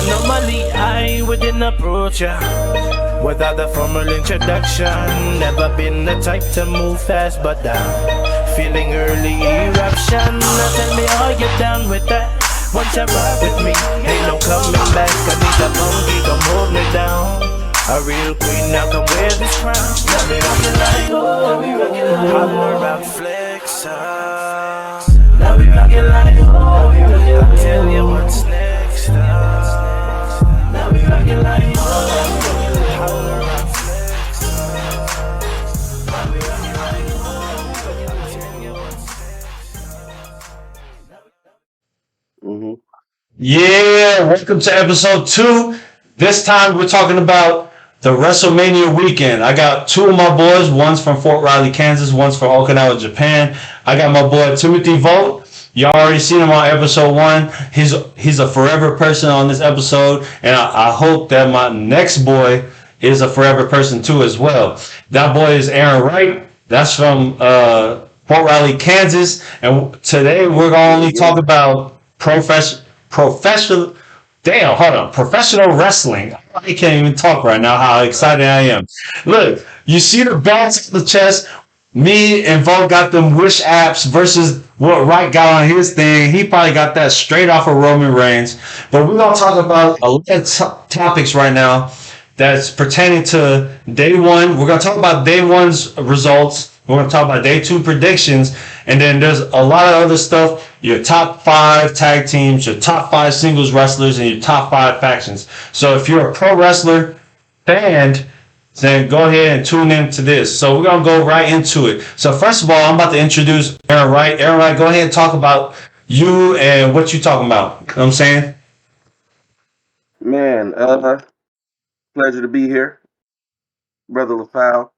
Normally I wouldn't approach ya without a formal introduction. Never been the type to move fast, but feeling early eruption. Now tell me, are you down with that? Once you ride with me, ain't no coming back. I need a monkey, come hold me down. A real queen, now come wear this crown. Now we rockin' like, oh, holler out flex. Now we rockin' like, oh, I'll tell you what's next. Now we rockin' like, oh, holler out flex. Now we rockin' like, oh, I'll tell you what's next. Yeah, welcome to episode 2. This time we're talking about the WrestleMania weekend. I got two of my boys. One's from Fort Riley, Kansas. One's from Okinawa, Japan. I got my boy T.Vogt. Y'all already seen him on episode 1. He's a forever person on this episode, and I hope that my next boy is a forever person too as well. That boy is Aaron Wright. That's from Fort Riley, Kansas. And today we're gonna only talk about professional wrestling. I can't even talk right now how excited I am. Look, you see the belts on the chest. Me and Vogt got them wish apps versus what Wright got on his thing. He probably got that straight off of Roman Reigns. But we're going to talk about a lot of topics right now that's pertaining to day one. We're going to talk about day one's results. We're going to talk about day 2 predictions. And then there's a lot of other stuff. Your top 5 tag teams, your top 5 singles wrestlers, and your top 5 factions. So if you're a pro wrestler fan, then go ahead and tune into this. So we're going to go right into it. So first of all, I'm about to introduce Aaron Wright. Aaron Wright, go ahead and talk about you and what you talking about. You know what I'm saying? Man, pleasure to be here, brother L-efao.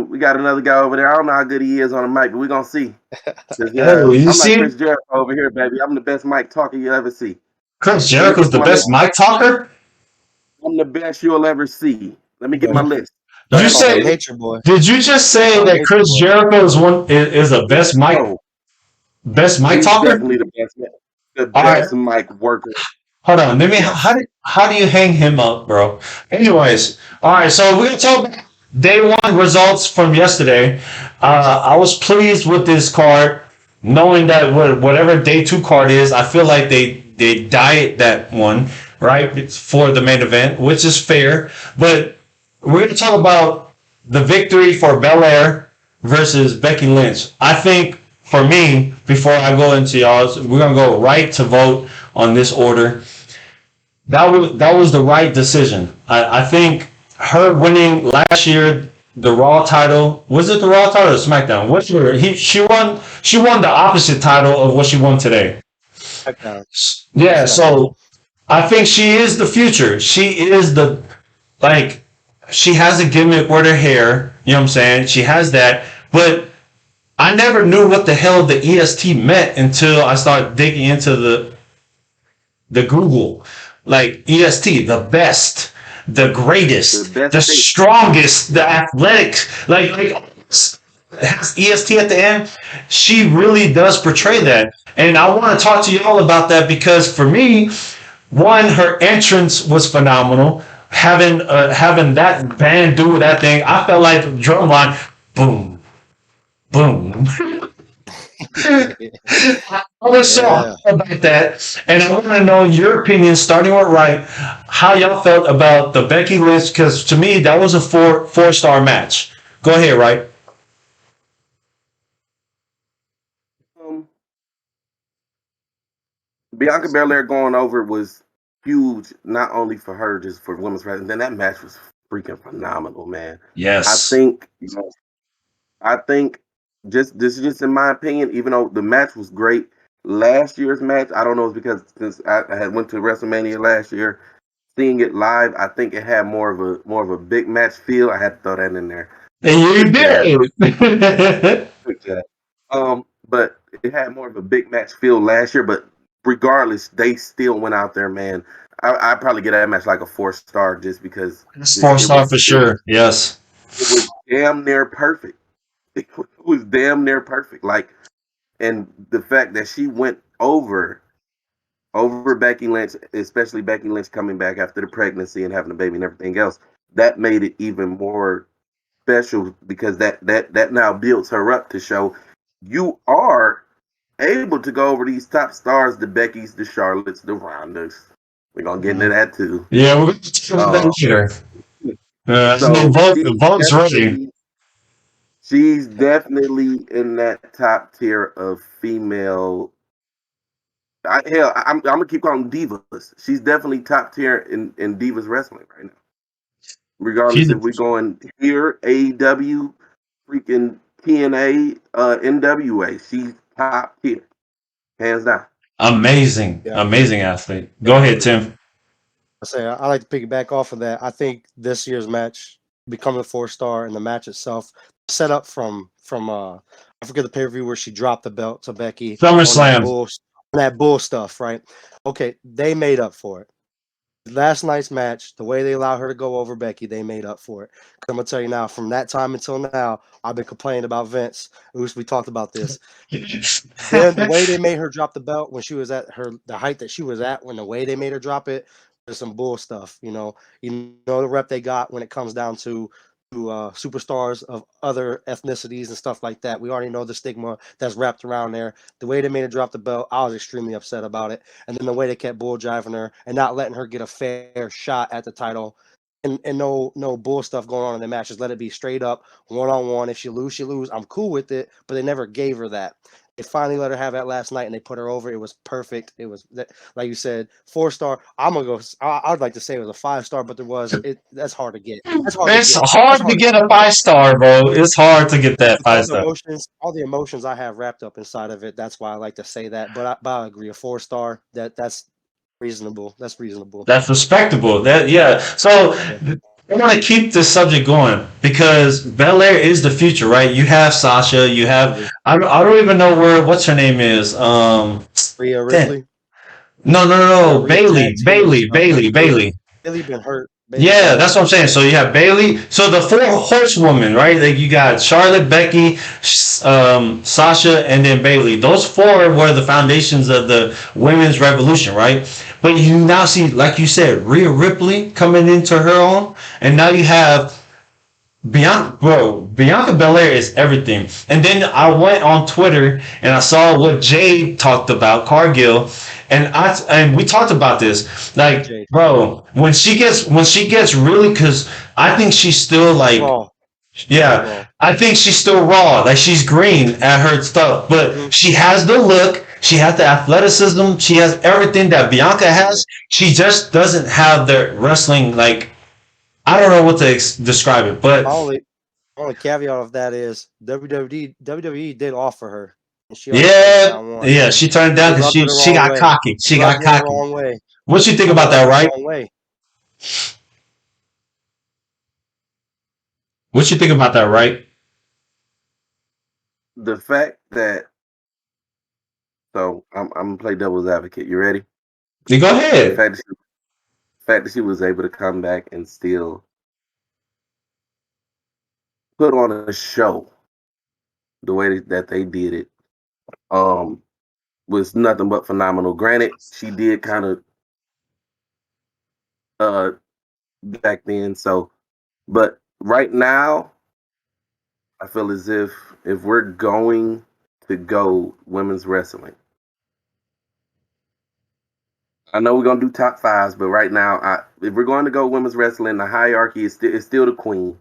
We got another guy over there. I don't know how good he is on the mic, but we're gonna see. Oh, you I'm see? like Chris Jericho over here, baby. I'm the best mic talker you ever see. Chris Jericho's the best mic talker? I'm the best you'll ever see. Let me get my list. You say? Did you just say that Chris Jericho is the best mic He's talker? definitely the best mic worker. Hold on. Let me. How do you hang him up, bro? Anyways, all right. So we're gonna talk about day 1 results from yesterday. I was pleased with this card, knowing that whatever day 2 card is, I feel like they diet that one right for the main event, which is fair. But we're gonna talk about the victory for Belair versus Becky Lynch. I think for me, before I go into y'all's, we're gonna go right to vote on this order. That was the right decision. I think her winning last year the Raw title, was it the Raw title or SmackDown? She won the opposite title of what she won today. Yeah, so I think she is the future. She is she has a gimmick with her hair, you know what I'm saying? She has that, but I never knew what the hell the EST meant until I started digging into the Google. Like EST, the best, the greatest, the strongest, the athletic, like has EST at the end. She really does portray that. And I want to talk to y'all about that because for me, one, her entrance was phenomenal. Having that band do that thing, I felt like the drum line, boom, boom. I was so about that, and I want to know your opinion, starting with Wright, how y'all felt about the Becky Lynch, because to me that was a four-star match. Go ahead, Wright. Bianca Belair going over was huge, not only for her, just for women's wrestling. Then that match was freaking phenomenal, man. Yes. I think this is just in my opinion, even though the match was great, last year's match, I don't know, it's because since I had went to WrestleMania last year, seeing it live, I think it had more of a big match feel. I had to throw that in there. And you did. But it had more of a big match feel last year, but regardless, they still went out there, man. I probably get that match like a 4-star just because. 4-star for sure. Yes. It was damn near perfect. It was damn near perfect. Like, and the fact that she went over over Becky Lynch, especially Becky Lynch coming back after the pregnancy and having a baby and everything else. That made it even more special because that now builds her up to show you are able to go over these top stars, the Beckys, the Charlottes, the Rondas. We're gonna get into that too. Yeah, we're going to talk about that later. So Vote's ready. she's definitely in that top tier of female. I'm gonna keep calling them divas. She's definitely top tier in divas wrestling right now. Regardless if we're going here, AEW, freaking TNA, NWA, she's top tier, hands down. Amazing athlete. Go ahead, Tim. I like to piggyback off of that. I think this year's match, becoming a 4-star, and the match itself, set up from I forget the pay-per-view where she dropped the belt to Becky. SummerSlam. That bull stuff, right? Okay, they made up for it. Last night's match, the way they allowed her to go over Becky, they made up for it. I'm gonna tell you now, from that time until now, I've been complaining about Vince. We talked about this. Then the way they made her drop the belt when she was at the height that she was at, when the way they made her drop it, there's some bull stuff. You know the rep they got when it comes down to superstars of other ethnicities and stuff like that. We already know the stigma that's wrapped around there. The way they made her drop the belt, I was extremely upset about it. And then the way they kept bull driving her and not letting her get a fair shot at the title. And no bull stuff going on in the match. Just let it be straight up, one-on-one. If she lose, she lose. I'm cool with it, but they never gave her that. They finally let her have that last night, and they put her over. It was perfect. It was, like you said, 4-star. I'd like to say it was a 5-star, but that's hard to get. It's hard to get a 5-star, bro. It's hard to get that 5-star. All the emotions I have wrapped up inside of it. That's why I like to say that. But I agree, a 4-star. That's reasonable. That's reasonable. That's respectable. So I want to keep this subject going because Belair is the future, right? You have Sasha. You have I don't even know what's her name is. Rhea Ripley. No. Bailey. Bailey been hurt. Yeah, that's what I'm saying. So you have Bailey. So the 4 horsewomen, right? Like you got Charlotte, Becky, Sasha, and then Bailey. Those 4 were the foundations of the women's revolution, right? But you now see, like you said, Rhea Ripley coming into her own, and now you have Bianca Belair is everything. And then I went on Twitter and I saw what Jay talked about, Cargill, and we talked about this. Like, bro, when she gets really, because I think she's still like, I think she's still raw. Like she's green at her stuff, but she has the look. She has the athleticism. She has everything that Bianca has. She just doesn't have the wrestling, like, I don't know what to describe it, but only caveat of that is WWE did offer her. And she she turned down because she got cocky. She got cocky. The wrong way. What you think about that, right? What you think about that, right? The fact that I'm gonna play devil's advocate. You ready? You go ahead. The fact that she was able to come back and still put on a show the way that they did it was nothing but phenomenal. Granted, she did kind of back then, but right now I feel as if we're going to go women's wrestling, I know we're gonna do top 5s, but right now, if we're going to go women's wrestling, the hierarchy is still the queen.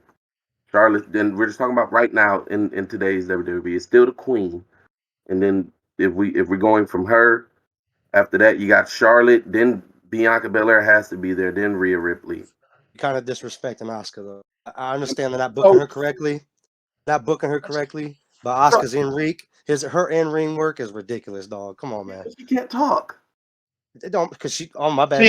Charlotte. Then we're just talking about right now in today's WWE. It's still the queen, and then if we're going from her, after that you got Charlotte. Then Bianca Belair has to be there. Then Rhea Ripley. Kind of disrespecting Asuka though. I understand they're not booking her correctly. But Asuka's her in-ring work is ridiculous, dog. Come on, man. She can't talk. They don't, because she. Oh my bad.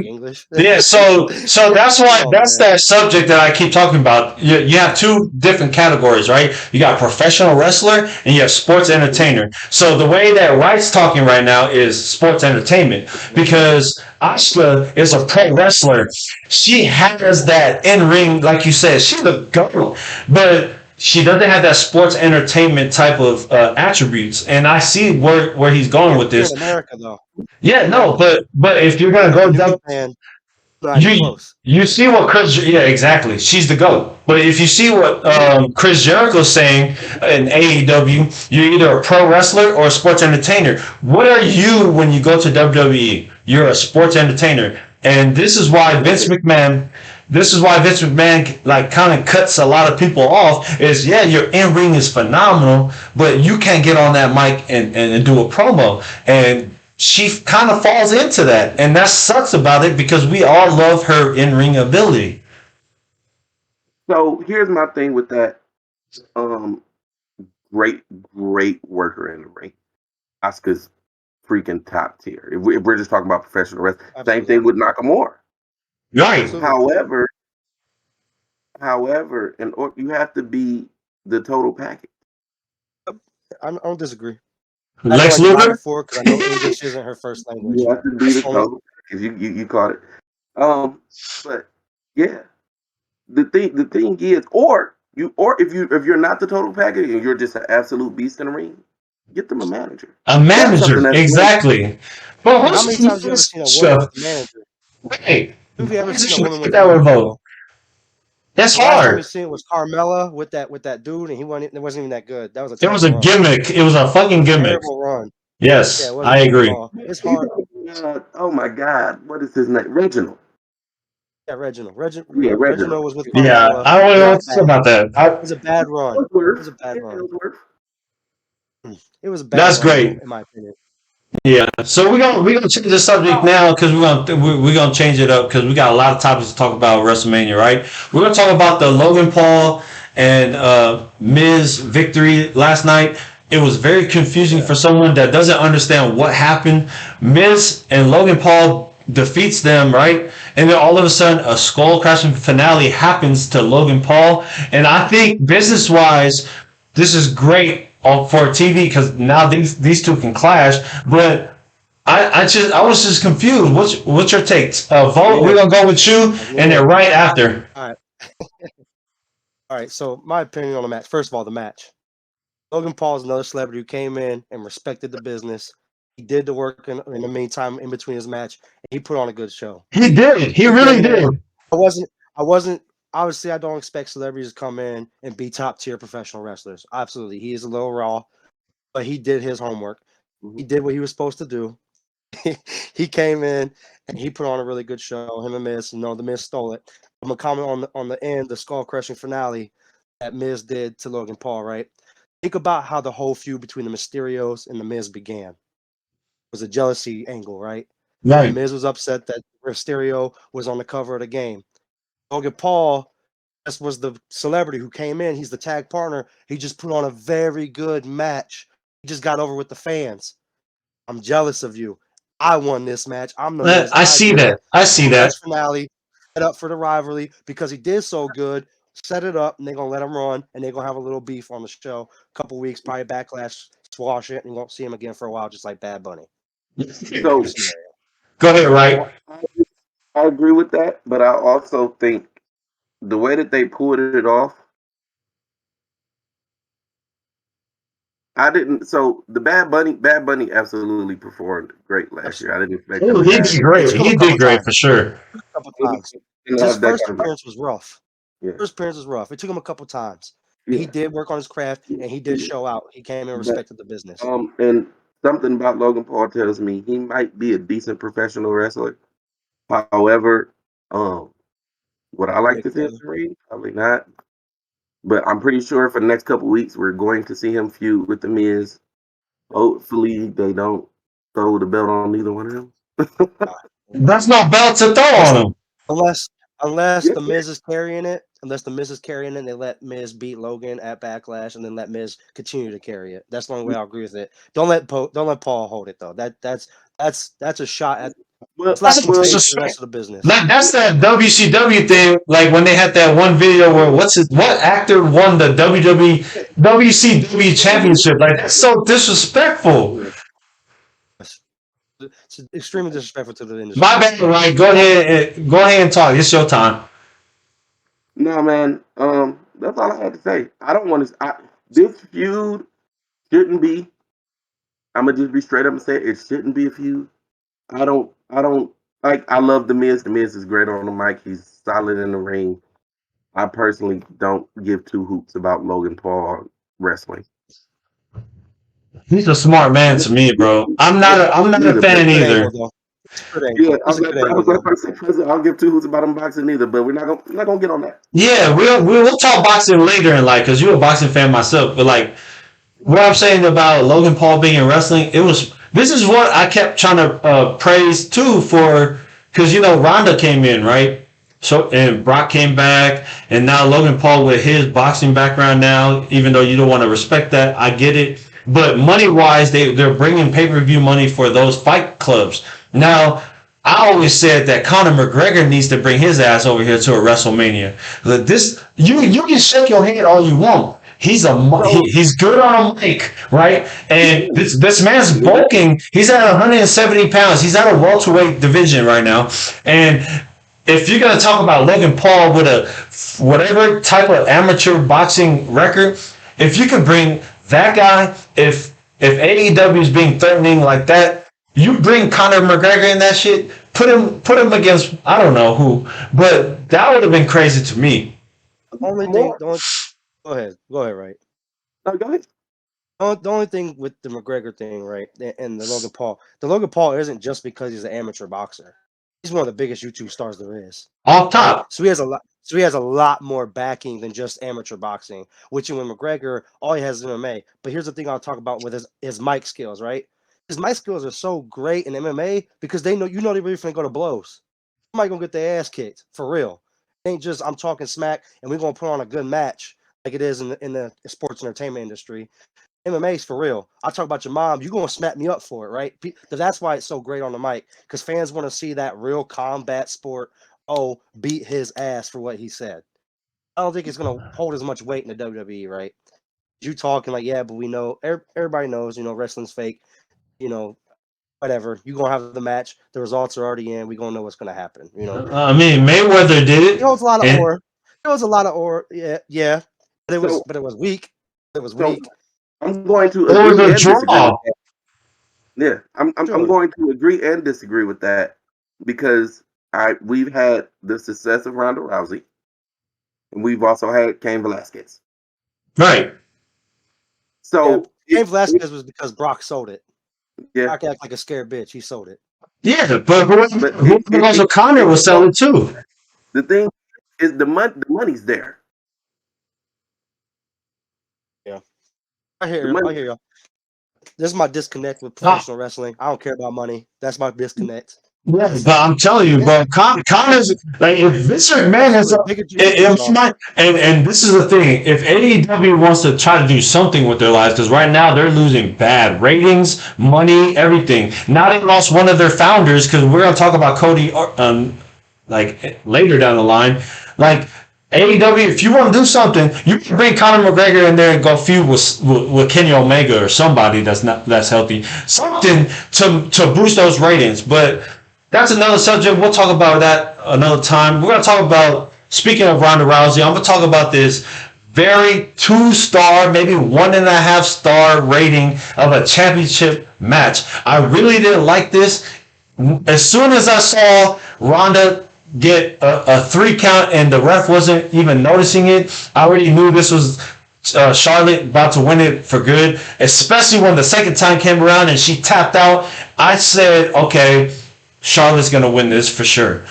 English. So that's why that subject that I keep talking about. You have 2 different categories, right? You got professional wrestler and you have sports entertainer. So the way that Wright's talking right now is sports entertainment because Asuka is a pro wrestler. She has that in ring, like you said. She's a GOAT, but she doesn't have that sports entertainment type of attributes. And I see where he's going with Here this. in America, though. Yeah, no, but if you're gonna Like a go New down, Japan, not even you close. you see what Chris, yeah, exactly, she's the GOAT. But if you see what Chris Jericho's saying in AEW, you're either a pro wrestler or a sports entertainer. What are you when you go to WWE? You're a sports entertainer, and this is why Vince McMahon. This is why Vince McMahon like kind of cuts a lot of people off. Is yeah, your in ring is phenomenal, but you can't get on that mic and do a promo. And she kind of falls into that, and that sucks about it because we all love her in ring ability. So here's my thing with that. Great, great worker in the ring. Asuka's freaking top tier. If we're just talking about professional wrestling, same thing with Nakamura. Right. Absolutely. However, you have to be the total package. I don't disagree. Lex Luger. Because I know English isn't her first language. You have to be the total package. You caught it. But yeah, the thing is, or if you're not the total package and you're just an absolute beast in the ring, get them a manager. A manager, exactly. But how many times have you ever seen a woman with a manager? Hey, have you ever seen a woman with that a would manager? vote. That's The last time hard. we seen it was Carmella with that dude, and it wasn't even that good. That was a It was a run. gimmick. It was a fucking gimmick. Terrible run. Yes, Yeah, it wasn't I good agree. at all. It's hard. Oh my God, what is his name? Reginald. Yeah, Reginald. Yeah, Reginald was with Yeah, Carmella. I don't know what to say about that. It was a bad run. It was a bad run. It was a bad That's run, great. in my opinion. Yeah, so we're gonna change the subject now because we're gonna change it up because we got a lot of topics to talk about WrestleMania, right? We're gonna talk about the Logan Paul and Miz victory last night. It was very confusing for someone that doesn't understand what happened. Miz and Logan Paul defeats them, right? And then all of a sudden, a skull crashing finale happens to Logan Paul. And I think business wise, this is great for TV because now these two can clash. But I was just confused. What's your takes? Vote. We're gonna go with you, and then right after. All right. All right. So my opinion on the match. First of all, the match. Logan Paul is another celebrity who came in and respected the business. He did the work in the meantime in between his match, and he put on a good show. He did. He really did. I wasn't. Obviously, I don't expect celebrities to come in and be top tier professional wrestlers. Absolutely, he is a little raw, but he did his homework. He did what he was supposed to do. He came in and he put on a really good show. Him and Miz. The Miz stole it. I'm gonna comment on the end, the skull crushing finale that Miz did to Logan Paul. Right. Think about how the whole feud between the Mysterios and the Miz began. It was a jealousy angle, right? Right. Miz was upset that Mysterio was on the cover of the game. Logan Paul, this was the celebrity who came in. He's the tag partner. He just put on a very good match. He just got over with the fans. I'm jealous of you. I won this match. I'm the Miz. I see that. I see that. Finale set up for the rivalry because he did so good. Set it up, and they're gonna let him run, and they're gonna have a little beef on the show. A couple weeks, probably backlash, squash it, and you won't see him again for a while, just like Bad Bunny. So, go ahead, Wright. I agree with that, but I also think the way that they pulled it off, I didn't. So the Bad Bunny absolutely performed great last year. I didn't expect him. He did great. He did great for sure. A couple times. His first appearance was rough. Yeah. First appearance was rough. It took him a couple times. Yeah. He did work on his craft, and he did show out. He came and respected the business. And something about Logan Paul tells me he might be a decent professional wrestler. However, would I like to see him in the ring? Probably not. But I'm pretty sure for the next couple weeks we're going to see him feud with the Miz. Hopefully they don't throw the belt on either one of them. That's no belt to throw on him. Unless the Miz is carrying it. Unless the Miz is carrying it, they let Miz beat Logan at Backlash, and then let Miz continue to carry it. That's the only way I'll agree with it. Don't let Paul hold it though. That's a shot at. That's the rest of the business. That's that WCW thing. Like when they had that one video where what actor won the WCW championship? Like that's so disrespectful. It's extremely disrespectful to the industry. My bad, right? Go ahead and talk. It's your time. No, man. That's all I had to say. I don't want to. This feud shouldn't be. I'm gonna just be straight up and say it shouldn't be a feud. I don't. Like. I love the Miz. The Miz is great on the mic. He's solid in the ring. I personally don't give two hoops about Logan Paul wrestling. He's a smart man to me, bro. I'm not a fan either. Yeah, I was like, I'll give two hoots about him boxing either, but we're not gonna get on that. Yeah, we'll talk boxing later in life because you're a boxing fan myself. But like what I'm saying about Logan Paul being in wrestling, this is what I kept trying to praise too for because Ronda came in, right? So and Brock came back, and now Logan Paul with his boxing background now. Even though you don't want to respect that, I get it. But money wise, they're bringing pay per view money for those fight clubs. Now, I always said that Conor McGregor needs to bring his ass over here to a WrestleMania. You can shake your head all you want. He's good on a mic, right? And this man's bulking. He's at 170 pounds. He's at a welterweight division right now. And if you're gonna talk about Logan Paul with a whatever type of amateur boxing record, if you can bring that guy, if AEW is being threatening like that. You bring Conor McGregor in that shit, put him against I don't know who, but that would have been crazy to me. Go ahead, right? No, go ahead. The only thing with the McGregor thing, right, and the Logan Paul isn't just because he's an amateur boxer. He's one of the biggest YouTube stars there is. Off top. Right? So he has a lot more backing than just amateur boxing, which with McGregor, all he has is MMA. But here's the thing I'll talk about with his mic skills, right? His mic skills are so great in MMA because they know they're really finna go to blows. Somebody gonna get their ass kicked for real. It ain't just I'm talking smack and we're gonna put on a good match like it is in the sports entertainment industry. MMA's for real. I talk about your mom, you gonna smack me up for it, right? That's why it's so great on the mic because fans want to see that real combat sport. Oh, beat his ass for what he said. I don't think it's gonna hold as much weight in the WWE, right? You talking like but we know everybody knows wrestling's fake. Whatever. You're going to have the match. The results are already in. We're going to know what's going to happen. I mean, Mayweather did it. It was a lot of ore. It was a lot of ore. Yeah. But it was weak. It was weak. I'm going to agree and disagree with that. Yeah. I'm going to agree and disagree with that because we've had the success of Ronda Rousey and we've also had Cain Velasquez. Right. So Cain Velasquez was because Brock sold it. Yeah. Brock act like a scared bitch. He sold it. Yeah, but also Conor was selling too. The thing is the money's there. Yeah. I hear you. This is my disconnect with professional wrestling. I don't care about money. That's my disconnect. Yeah, but I'm telling you, bro, Connor's like if Vince McMahon has and this is the thing, if AEW wants to try to do something with their lives, because right now they're losing bad ratings, money, everything. Now they lost one of their founders because we're gonna talk about Cody like later down the line. Like AEW, if you want to do something, you can bring Conor McGregor in there and go feud with Kenny Omega or somebody that's healthy, something to boost those ratings, but. That's another subject. We'll talk about that another time. We're going to talk about, speaking of Ronda Rousey, I'm going to talk about this very 2-star, maybe 1.5-star rating of a championship match. I really didn't like this. As soon as I saw Ronda get a 3 count and the ref wasn't even noticing it, I already knew this was Charlotte about to win it for good, especially when the second time came around and she tapped out. I said, okay, Charlotte's going to win this for sure.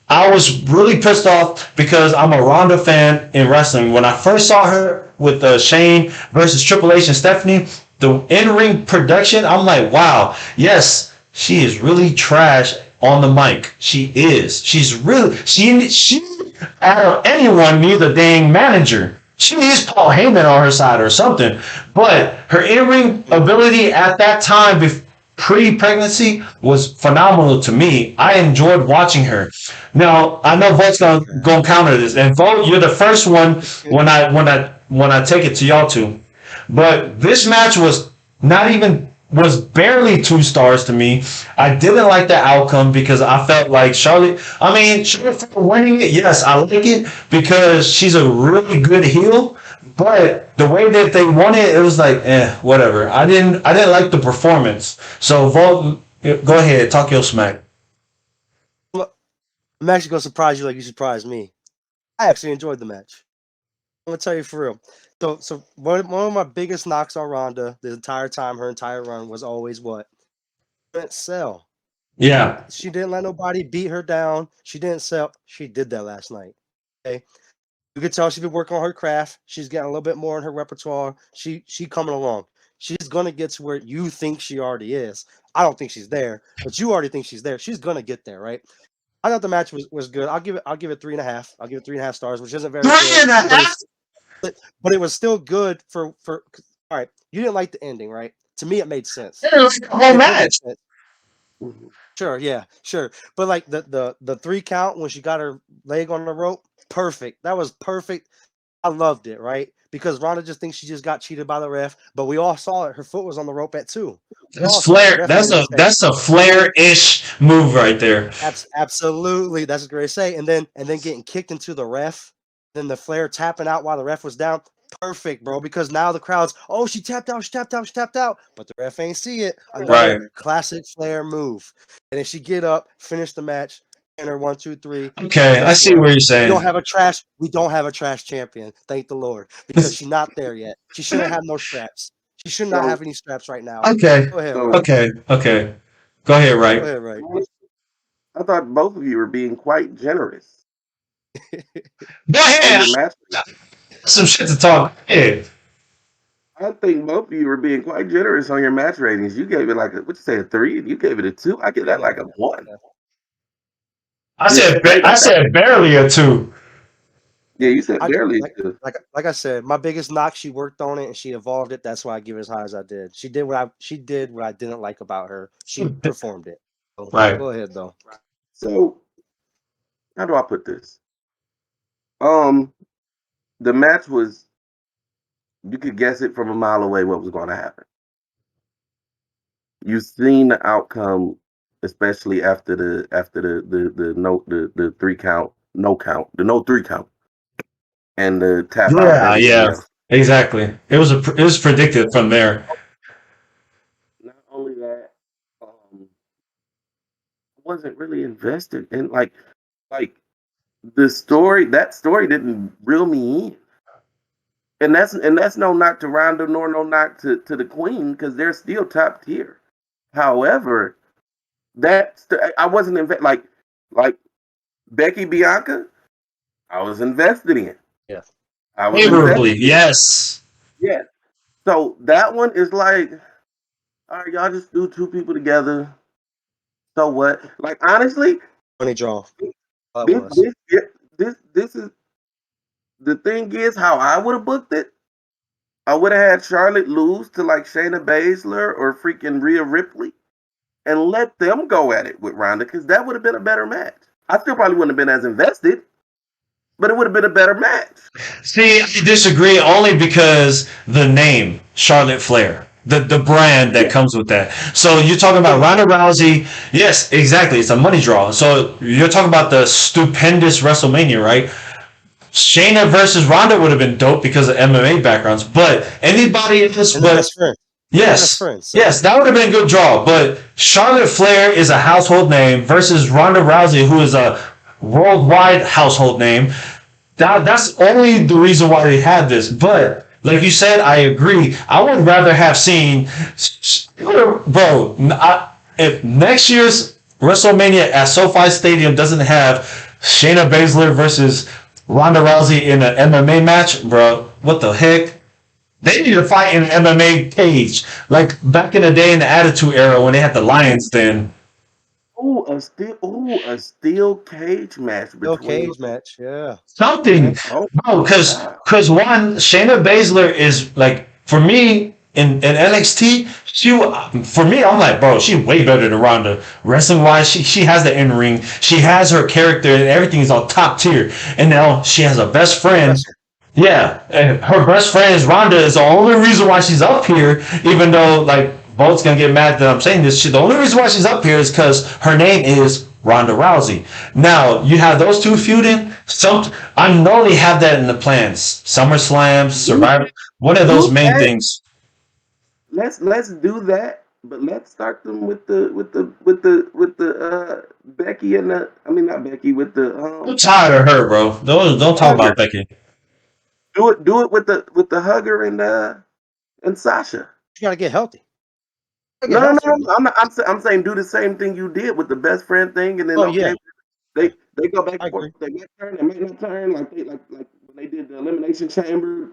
I was really pissed off because I'm a Ronda fan in wrestling. When I first saw her with Shane versus Triple H and Stephanie, the in-ring production, I'm like, wow, yes, she is really trash on the mic. She is. She's really, she out of anyone needs a dang manager. She needs Paul Heyman on her side or something. But her in-ring ability at that time pre-pregnancy was phenomenal to me. I enjoyed watching her. Now I know Vogt's gonna counter this, and Vogt, you're the first one when I take it to y'all two. But this match was not even was barely 2 stars to me. I didn't like the outcome because I felt like Charlotte winning it, yes, I like it because she's a really good heel. But the way that they won it, it was like, whatever. I didn't like the performance. So vote. Go ahead, talk your smack. I'm actually gonna surprise you like you surprised me. I actually enjoyed the match. I'm gonna tell you for real. So one of my biggest knocks on Ronda the entire time, her entire run was always what? She didn't sell. Yeah. She didn't let nobody beat her down. She didn't sell. She did that last night. Okay. You could tell she's been working on her craft. She's getting a little bit more in her repertoire. She coming along. She's gonna get to where you think she already is. I don't think she's there, but you already think she's there. She's gonna get there, right? I thought the match was good. I'll give it 3.5. I'll give it 3.5 stars, which isn't very Three good. and a half. But it was still good for all right. You didn't like the ending, right? To me, it made sense. It was the whole match. Sure, yeah, sure. But like the 3 count when she got her leg on the rope, perfect. That was perfect. I loved it, right? Because Ronda just thinks she just got cheated by the ref, but we all saw it. Her foot was on the rope at 2. That's Flair. That's a Flair-ish move right there. Absolutely, that's a great say. And then getting kicked into the ref, then the Flair tapping out while the ref was down. Perfect, bro. Because now the crowd's, oh, she tapped out, but the ref ain't see it. Another classic Flair move. And then she get up, finish the match, and her 1, 2, 3. Okay, I see what you're saying. We don't have a trash champion. Thank the Lord, because she's not there yet. She shouldn't have no straps. She should not have any straps right now. Okay. Go ahead. Okay. Go ahead, Wright. Go ahead, Wright. I thought both of you were being quite generous. Go ahead. Some shit to talk. Yeah. I think both of you were being quite generous on your match ratings. You gave it like a 3, and you gave it a 2. I give that like a 1. I said barely a 2. Yeah, you said barely a 2. Like I said, my biggest knock, she worked on it and she evolved it. That's why I give it as high as I did. She did what I didn't like about her. She performed it. So, right. Go ahead though. So how do I put this? The match was, you could guess it from a mile away what was going to happen. You've seen the outcome, especially after the 3 count, no 3 count, and the tap out. Yeah, exactly. It was predicted from there. Not only that, I wasn't really invested in like the story. That story didn't reel me in. And that's no knock to Ronda nor no knock to the Queen, because they're still top tier. However, I wasn't like Becky Bianca. I was invested in. Yes. Favorably, yes. Yeah. So that one is like, all right, y'all just do 2 people together. So what? Like honestly, funny draw. This is the thing is how I would have booked it. I would have had Charlotte lose to like Shayna Baszler or freaking Rhea Ripley and let them go at it with Ronda, because that would have been a better match. I still probably wouldn't have been as invested, but it would have been a better match. See, I disagree only because the name, Charlotte Flair. The brand that comes with that. So you're talking about Ronda Rousey. Yes, exactly. It's a money draw. So you're talking about the stupendous WrestleMania, right? Shayna versus Ronda would have been dope because of MMA backgrounds. But anybody else but yes, yes, that would have been a good draw. But Charlotte Flair is a household name versus Ronda Rousey, who is a worldwide household name. That's only the reason why they had this. But like you said, I agree. I would rather have seen, bro. If next year's WrestleMania at SoFi Stadium doesn't have Shayna Baszler versus Ronda Rousey in an MMA match, bro, what the heck? They need to fight in an MMA cage, like back in the day in the Attitude Era when they had the Lions Den. A steel cage match. Yeah. Something, bro, because one, Shayna Baszler is like, for me in NXT, for me, I'm like, bro, she's way better than Ronda. Wrestling wise, she has the in ring, she has her character, and everything is on top tier. And now she has a best friend. Yeah, and her best friend is Ronda. Is the only reason why she's up here, even though like Vogt's gonna get mad that I'm saying this shit. The only reason why she's up here is because her name is Ronda Rousey. Now you have those two feuding. I know they have that in the plans. SummerSlam, Survivor. One of those main things. Let's do that, but let's start them with the Becky and the not Becky with the I'm tired of her, bro. Don't talk about Becky. Do it with the hugger and Sasha. You gotta get healthy. No. I'm saying do the same thing you did with the best friend thing, and then they go back and forth. They might turn, they might not turn. Like when they did the Elimination Chamber,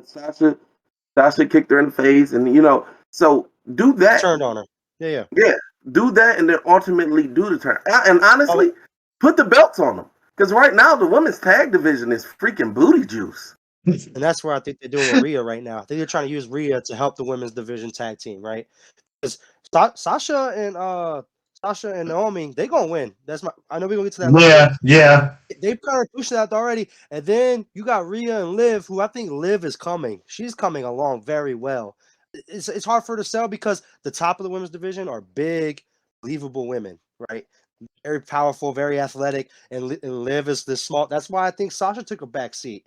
Sasha kicked her in the face, and so do that. Turned on her. Yeah. Do that, and then ultimately do the turn. And honestly, put the belts on them, because right now the women's tag division is freaking booty juice. And that's where I think they're doing with Rhea right now. I think they're trying to use Rhea to help the women's division tag team, right? Because Sasha and Naomi, they gonna win. I know we're gonna get to that later. Yeah. They've kind of pushed that already. And then you got Rhea and Liv, who I think Liv is coming. She's coming along very well. It's hard for her to sell because the top of the women's division are big, believable women, right? Very powerful, very athletic, and Liv is this small. That's why I think Sasha took a back seat.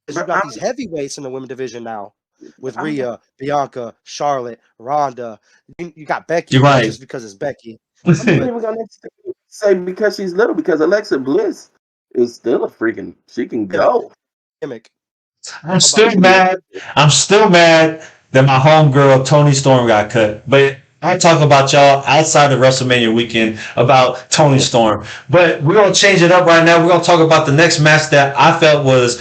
Because you got these heavyweights in the women's division now with Rhea, Bianca, Charlotte, Ronda. You got Becky, You're right. Just because it's Becky. I'm not even gonna say because she's little, because Alexa Bliss is still a freaking. She can go. Gimmick. I'm still mad that my homegirl Toni Storm got cut. But I talk about y'all outside of WrestleMania weekend about Toni Storm. But we're gonna change it up right now. We're gonna talk about the next match that I felt was.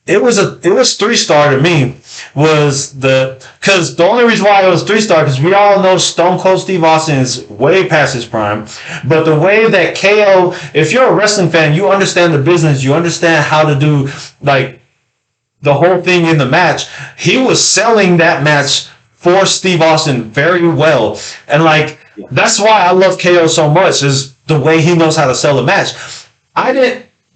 It was 3-star to me. Because the only reason why it was 3-star, because we all know Stone Cold Steve Austin is way past his prime. But the way that KO, if you're a wrestling fan, you understand the business, you understand how to do like the whole thing in the match. He was selling that match for Steve Austin very well, and that's why I love KO so much, is the way he knows how to sell a match.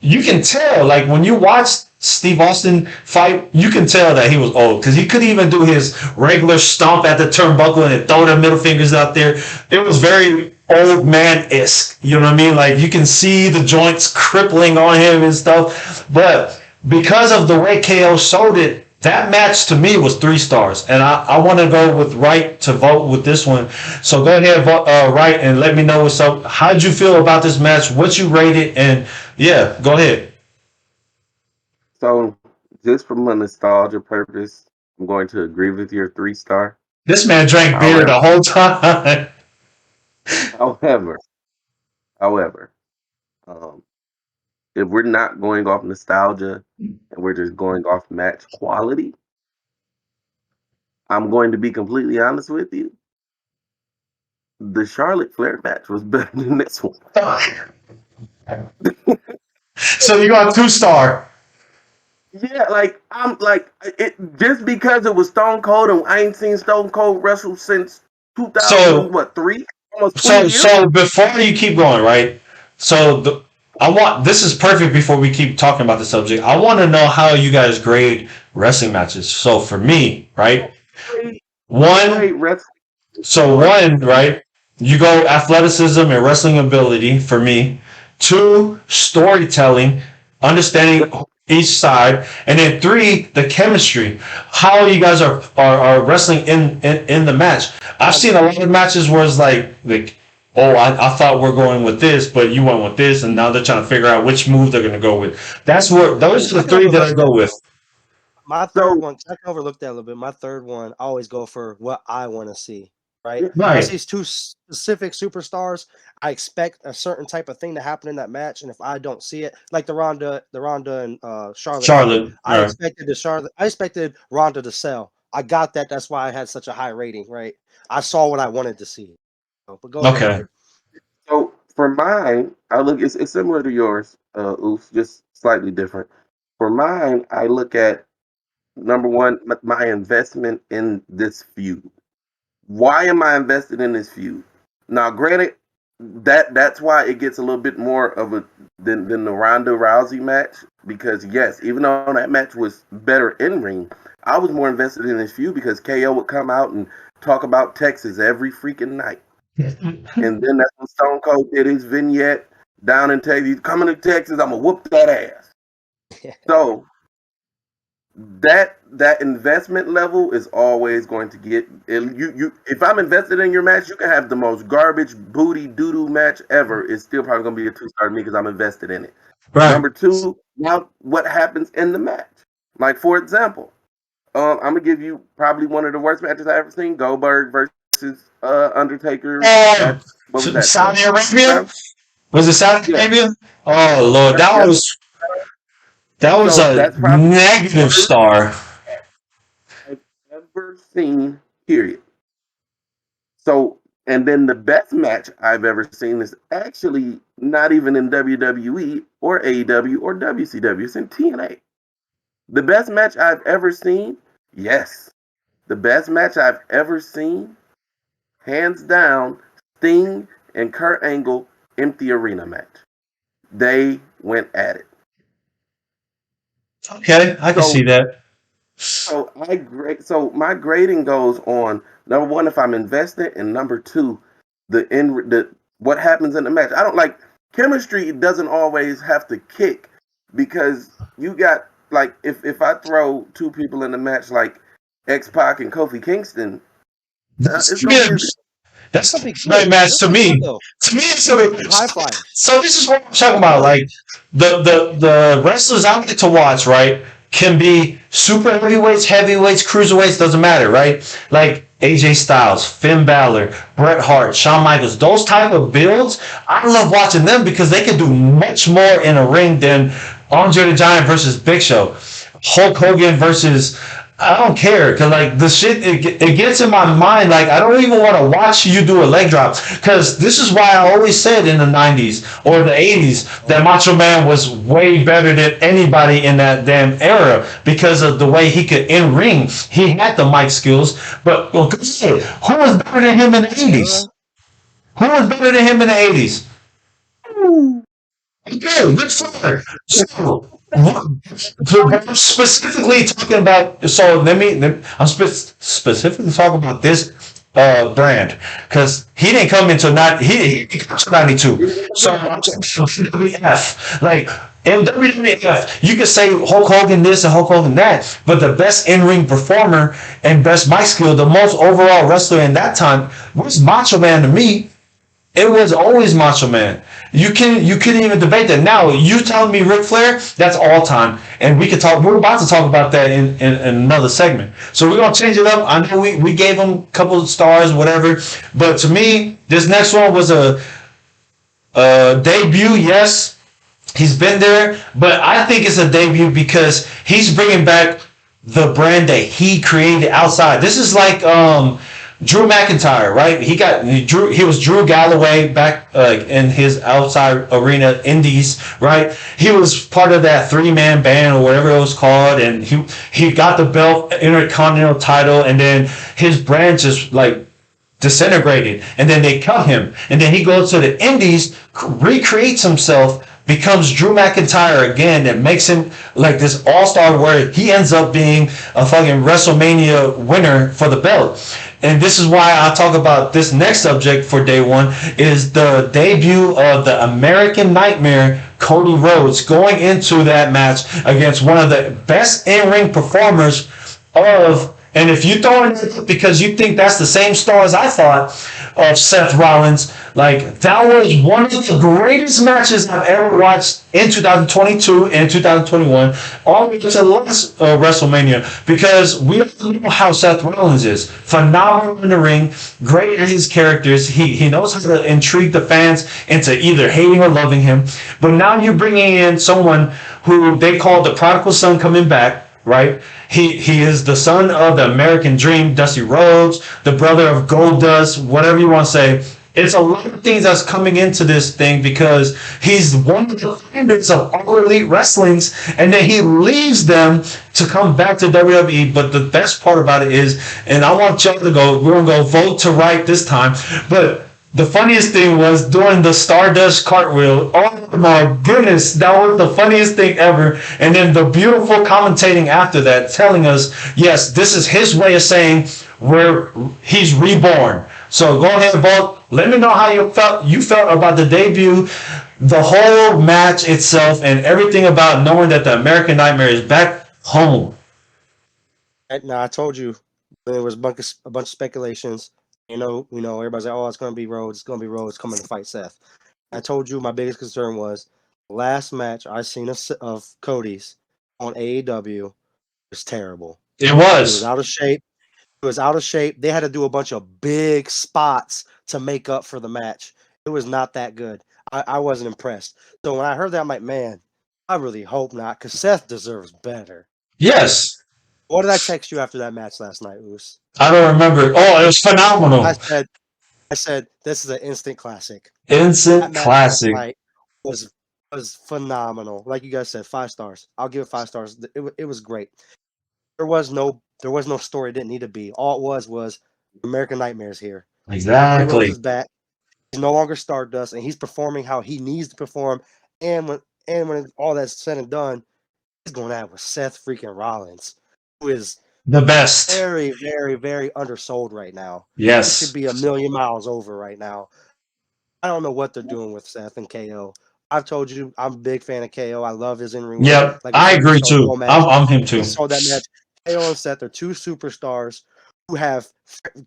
You can tell, like when you watch Steve Austin fight, you can tell that he was old, because he couldn't even do his regular stomp at the turnbuckle and throw the middle fingers out there. It was very old man-esque, you know what I mean? Like you can see the joints crippling on him and stuff. But because of the way KO sold it, that match to me was 3 stars. And I want to go with Wright to vote with this one. So go ahead, Wright, and let me know what's up. How did you feel about this match? What you rated? And yeah, go ahead. So, just from a nostalgia purpose, I'm going to agree with your 3-star. This man drank beer the whole time. However, if we're not going off nostalgia and we're just going off match quality, I'm going to be completely honest with you. The Charlotte Flair match was better than this one. So you got 2-star. Yeah, I'm it just because it was Stone Cold, and I ain't seen Stone Cold wrestle since 2003, almost 20 years. So before you keep going, right? So this is perfect before we keep talking about the subject. I want to know how you guys grade wrestling matches. So for me, right? One, right? You go athleticism and wrestling ability for me. 2, storytelling, understanding each side, and then 3, the chemistry, how you guys are wrestling in the match. I've seen a lot of matches where it's like I thought we're going with this, but you went with this, and now they're trying to figure out which move they're going to go with. Those are the 3 that I go with. My third one, I can overlook that a little bit. My third one, I always go for what I want to see. Right? I see 2 specific superstars. I expect a certain type of thing to happen in that match, and if I don't see it, like the Ronda and Charlotte. I expected Ronda to sell. I got that. That's why I had such a high rating. Right? I saw what I wanted to see. But go ahead. So for mine, it's similar to yours, Oof, just slightly different. For mine, I look at number one, my investment in this feud. Why am I invested in this feud? Now, granted, that's why it gets a little bit more of a than the Ronda Rousey match, because yes, even though that match was better in ring, I was more invested in this feud because KO would come out and talk about Texas every freaking night. And then that's when Stone Cold did his vignette down in Texas. He's coming to Texas, I'm gonna whoop that ass. So that investment level is always going to get you. If I'm invested in your match, you can have the most garbage booty doo-doo match ever. It's still probably gonna be a 2-star to me because I'm invested in it. Right. Number two, now what happens in the match? Like, for example, I'm gonna give you probably one of the worst matches I've ever seen: Goldberg versus Undertaker. What was that? Saudi Arabia? Was it Saudi Arabia? Oh Lord, that was that's a negative star I've ever seen. Period. So, and then the best match I've ever seen is actually not even in WWE or AEW or WCW. It's in TNA. The best match I've ever seen, yes. The best match I've ever seen, hands down, Sting and Kurt Angle empty arena match. They went at it. Okay, I can see that. So my grading goes on number one if I'm invested, and number two, what happens in the match. I don't like chemistry. Doesn't always have to kick because you got like if I throw two people in the match like X-Pac and Kofi Kingston, That's a great match to me. To me, it's so this is what I'm talking about. Like the wrestlers I like to watch, right, can be super heavyweights, cruiserweights, doesn't matter, right? Like AJ Styles, Finn Balor, Bret Hart, Shawn Michaels, those type of builds, I love watching them because they can do much more in a ring than Andre the Giant versus Big Show, Hulk Hogan versus. I don't care because like the shit it gets in my mind. Like I don't even want to watch you do a leg drop because this is why I always said in the 90s or the 80s that Macho Man was way better than anybody in that damn era because of the way he could in ring. He had the mic skills, but who was better than him in the 80s? Who was better than him in the 80s? Okay, Ric Flair. So, I'm specifically talking about. So I'm specifically talking about this brand because he didn't come into he came to 92. So I'm WWF. Like in WWF, you could say Hulk Hogan this and Hulk Hogan that, but the best in-ring performer and best mic skill, the most overall wrestler in that time was Macho Man to me. It was always Macho Man. You couldn't even debate that. Now you telling me Ric Flair, that's all time, and we could talk. We're about to talk about that in another segment. So we're gonna change it up. I know we gave him a couple of stars, whatever, but to me, this next one was a debut. Yes, he's been there, but I think it's a debut because he's bringing back the brand that he created outside. This is like Drew McIntyre, right? He was Drew Galloway back in his outside arena indies, right? He was part of that 3-man band or whatever it was called, and he got the belt, Intercontinental title, and then his brand just like disintegrated, and then they cut him, and then he goes to the indies, recreates himself, becomes Drew McIntyre again, that makes him like this all-star where he ends up being a fucking WrestleMania winner for the belt. And this is why I talk about this next subject for day one is the debut of the American Nightmare, Cody Rhodes, going into that match against one of the best in-ring performers of, and if you throw it because you think that's the same star as I thought of Seth Rollins, like that was one of the greatest matches I've ever watched in 2022 and 2021, all the way to last WrestleMania, because we all know how Seth Rollins is. Phenomenal in the ring, great at his characters. He knows how to intrigue the fans into either hating or loving him. But now you're bringing in someone who they call the prodigal son coming back, right? He is the son of the American Dream, Dusty Rhodes, the brother of Goldust, whatever you want to say. It's a lot of things that's coming into this thing because he's one of the founders of All Elite Wrestlings, and then he leaves them to come back to WWE. But the best part about it is, and I want y'all to go, we're going to go vote to Wright this time, but The funniest thing was doing the Stardust cartwheel. Oh my goodness, that was the funniest thing ever. And then the beautiful commentating after that, telling us, yes, this is his way of saying where he's reborn. So go ahead, vote. Let me know how you felt about the debut, the whole match itself, and everything about knowing that the American Nightmare is back home. Now I told you there was a bunch of speculations. Everybody's like, "Oh, it's gonna be Rhodes. It's gonna be Rhodes coming to fight Seth." I told you my biggest concern was the last match I seen of Cody's on AEW was terrible. It It was was. out of shape. It was out of shape. They had to do a bunch of big spots to make up for the match. It was not that good. I wasn't impressed. So when I heard that, I'm like, man, I really hope not, because Seth deserves better. Yes. What did I text you after that match last night, Oos? I don't remember. Oh, it was phenomenal. I said this is an instant classic. Instant That match classic. last night was phenomenal. Like you guys said, 5 stars. I'll give it 5 stars. It was great. There was no story. It didn't need to be. All it was American Nightmares here. Rhodes Exactly. is back. He's no longer Stardust, and he's performing how he needs to perform. And when all that's said and done, he's going out with Seth freaking Rollins, who is The best. very, very, very undersold right now. He Yes. should be a million miles over right now. I don't know what they're doing with Seth and KO. I've told you I'm a big fan of KO. I love his in-ring work. Yep. Like I said, we agree saw the too. whole match. I'm him too. We saw that match. KO and Seth are two superstars who have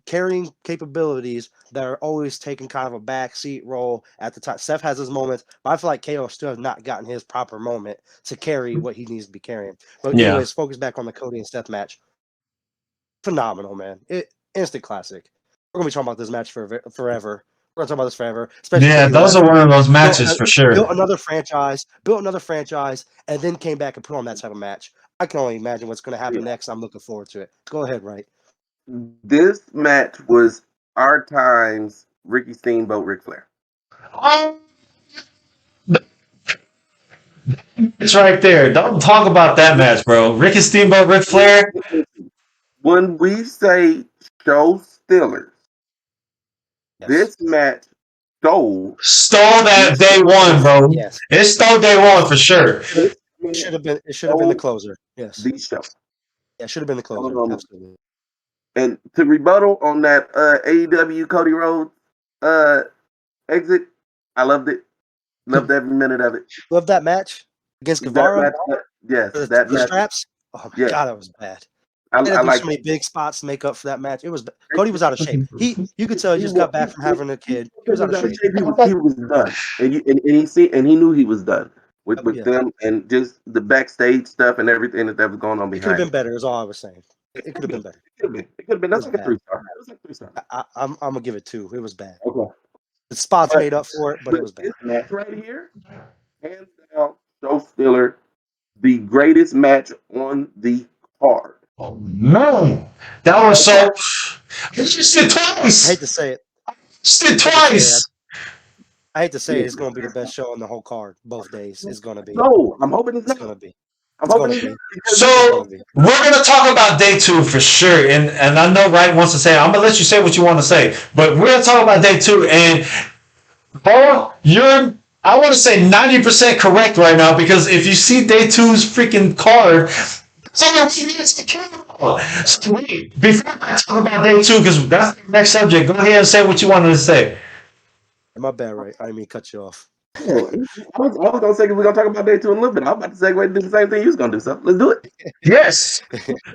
carrying capabilities that are always taking kind of a backseat role at the time. Seth has his moments, but I feel like KO still has not gotten his proper moment to carry what he needs to be carrying. But Yeah. anyways, focus back on the Cody and Seth match. Phenomenal, man. Instant classic. We're gonna be talking about this match for forever. We're gonna talk about this forever. Especially Yeah, Cody those left, are one of those matches for sure. built another franchise, and then came back and put on that type of match. I can only imagine what's gonna happen next. I'm looking forward to it. Go ahead, Wright. This match was our time's Ricky Steamboat, Ric Flair. Oh, it's right there. Don't talk about that match, bro. Ricky Steamboat, Ric Flair. When we say show stealers, Yes. this match stole that day one, bro. Yes. It stole day one for sure. this It should have been. It should have been the closer. Yes. the show. Yeah, it should have been the closer. Absolutely. And to rebuttal on that AEW Cody Rhodes exit, I loved it. Loved every minute of it. Love that match against Guevara. Yes, The that match. straps. Oh my god, that was bad. I They had to do like so many big spots to make up for that match. It was Cody was out of shape. You could tell he just got back from having a kid. He was out of shape. He was done, and he knew he was done with them and just the backstage stuff and everything that was going on It could behind. have been better. Is all I was saying. It could have been better. It could have been. That's like a 3-star. It was like 3-star. I'm gonna give it 2. It was bad. Okay. The spots made up for it, but it was bad. This match right here, hands down, Joe Stiller, the greatest match on the card. Oh no, that was so. I just did I twice. hate to say it. Just did twice. I hate to say it. It's gonna be the best show on the whole card. Both days. It's gonna be. No, I'm hoping it's It's not. gonna be. I'm It's hoping gonna it's be. not. So we're gonna talk about day 2 for sure, and I know Wright wants to say it. I'm gonna let you say what you want to say, but we're gonna talk about day 2. And Bo, I want to say 90% correct right now, because if you see day 2's freaking card, so wait, before I talk about day 2, because that's the next subject, go ahead and say what you wanted to say. My bad, right? I didn't mean to cut you off. I was gonna say we're gonna talk about day 2 in a little bit. I'm about to segue and do the same thing you was gonna do. So let's do it. Yes.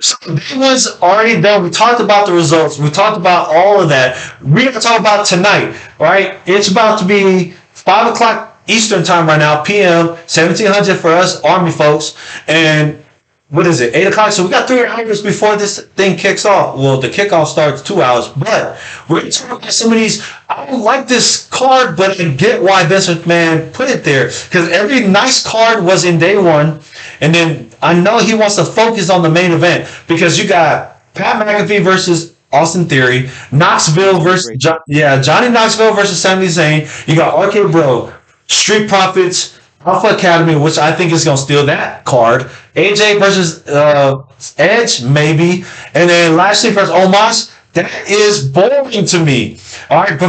So that was already done. We talked about the results. We talked about all of that. We're going to talk about tonight, right? It's about to be 5 o'clock Eastern time right now, PM, 1700 for us Army folks. And what is it, 8 o'clock? So we got 3 hours before this thing kicks off. Well, the kickoff starts 2 hours, but we're going to talk about some of these. I don't like this card, but I get why Vince McMahon put it there, because every nice card was in day 1, and then I know he wants to focus on the main event, because you got Pat McAfee versus Austin Theory, Knoxville versus Johnny Knoxville versus Sami Zayn. You got RK Bro, Street Profits, Alpha Academy, which I think is going to steal that card. AJ versus Edge, maybe. And then Lashley versus Omos. That is boring to me. All right,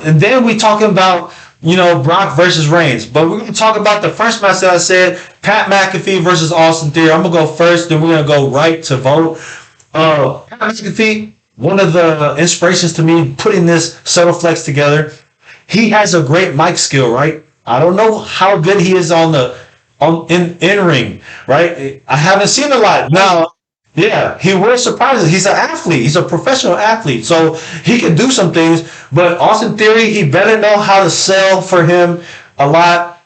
and then we talking about Brock versus Reigns, but we're gonna talk about the first match that I said, Pat McAfee versus Austin Theory. I'm gonna go first, then we're gonna go right to vote. Pat McAfee, one of the inspirations to me putting this subtle flex together. He has a great mic skill, right? I don't know how good he is in ring, right? I haven't seen a lot now. Yeah, he wears surprises. He's an athlete. He's a professional athlete, so he can do some things. But Austin Theory, he better know how to sell for him a lot.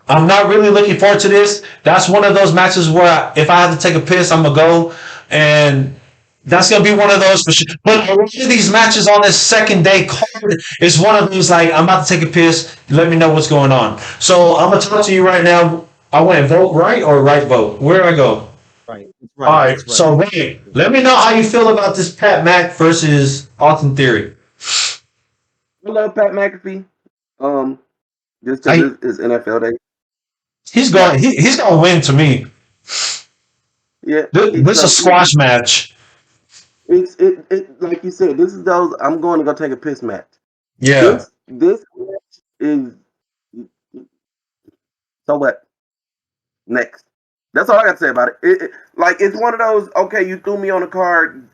I'm not really looking forward to this. That's one of those matches where if I have to take a piss, I'm gonna go, and that's gonna be one of those for sure. But one of these matches on this second day card is one of those like I'm about to take a piss. Let me know what's going on. So I'm gonna talk to you right now. I want to vote right or right vote. Where do I go? Right. All right. So wait, let me know how you feel about this Pat Mac versus Austin Theory. I love Pat McAfee. Just because it's NFL day. He's going. He's going to win to me. Yeah. This is a squash match. It's like you said. This is those. I'm going to go take a piss match. Yeah. This match is. So what? Next. That's all I got to say about it. Like, it's one of those, okay, you threw me on a card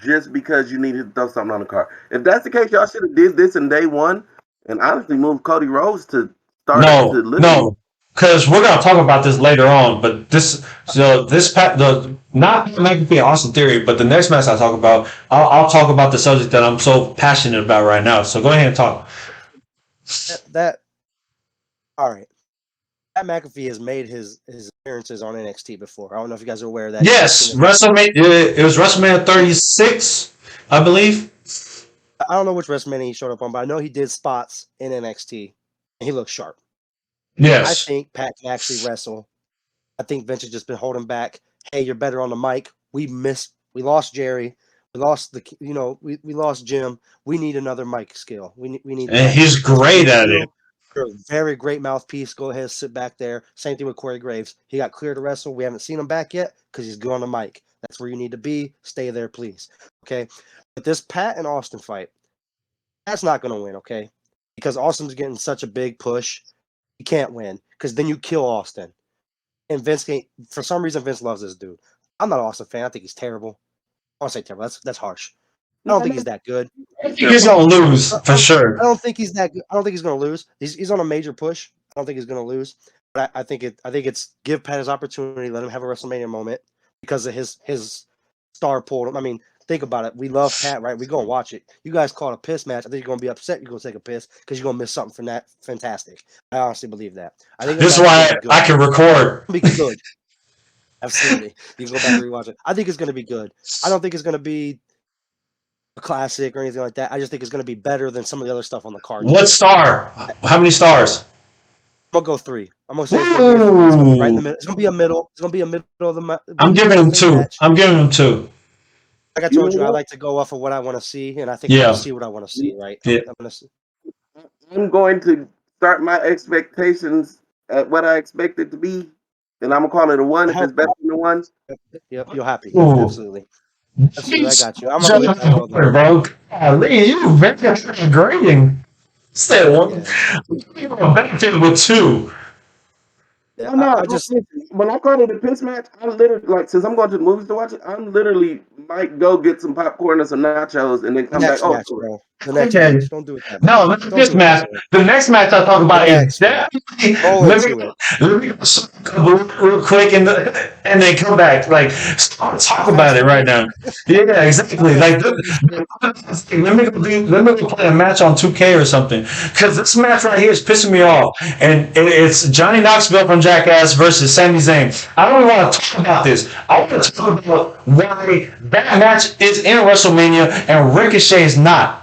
just because you needed to throw something on the card. If that's the case, y'all should have did this in day one and honestly moved Cody Rhodes to start. No, because we're going to talk about this later on, but not Pat McAfee Austin Theory, but the next match I talk about, I'll talk about the subject that I'm so passionate about right now. So go ahead and talk. All right. Pat McAfee has made his appearances on NXT before. I don't know if you guys are aware of that. Yes, WrestleMania. It was WrestleMania 36, I believe. I don't know which WrestleMania he showed up on, but I know he did spots in NXT, and he looked sharp. Yes. I think Pat can actually wrestle. I think Vince has just been holding back. Hey, you're better on the mic. We lost Jerry. We lost we lost Jim. We need another mic skill. We need. And he's great at it. You're a very great mouthpiece. Go ahead, sit back there. Same thing with Corey Graves. He got cleared to wrestle. We haven't seen him back yet because he's good on the mic. That's where you need to be. Stay there, please. Okay. But this Pat and Austin fight, that's not going to win, okay? Because Austin's getting such a big push. He can't win because then you kill Austin. And Vince can't, for some reason, Vince loves this dude. I'm not an Austin fan. I think he's terrible. I want to say terrible. That's harsh. I don't think he's that good. I think he's gonna lose for sure. I don't think he's that good. I don't think he's gonna lose. He's on a major push. I don't think he's gonna lose. But I think it's give Pat his opportunity, let him have a WrestleMania moment because of his star pull. I mean, think about it. We love Pat, right? We're gonna watch it. You guys call it a piss match. I think you're gonna be upset. You're gonna take a piss because you're gonna miss something from that. Fantastic. I honestly believe that. I think this is why I can record. Be good. Absolutely. You can go back and rewatch it. I think it's gonna be good. I don't think it's gonna be a classic or anything like that. I just think it's going to be better than some of the other stuff on the card. What star? How many stars? I'm going to go 3. I'm going to say it's going to be right in the middle. It's going to be a middle. It's going to be a middle of the match. I'm giving him 2. Match. I'm giving him 2. Like I told you, I like to go off of what I want to see, and I think I'm going to see what I want to see, right? Yeah. I'm going to start my expectations at what I expect it to be, and I'm going to call it a 1 if it's better than a 1. Yep, you're happy. Absolutely. Absolutely, I got you. I'm gonna bro. Golly, you very grading. Say 1. You're a benefit with 2. Yeah, no, when I call it a piss match, I literally since I'm going to the movies to watch it, I'm literally might go get some popcorn and some nachos and then come back. Match, bro. The next match. Don't do it that No, this match. The next match I talk about is definitely. Let me go real quick and then come back. Like, talk about it right now. Yeah, exactly. Like, let me go play a match on 2K or something. Because this match right here is pissing me off. And it's Johnny Knoxville from Jackass versus Sami Zayn. I don't even want to talk about this. I want to talk about why that match is in WrestleMania and Ricochet is not.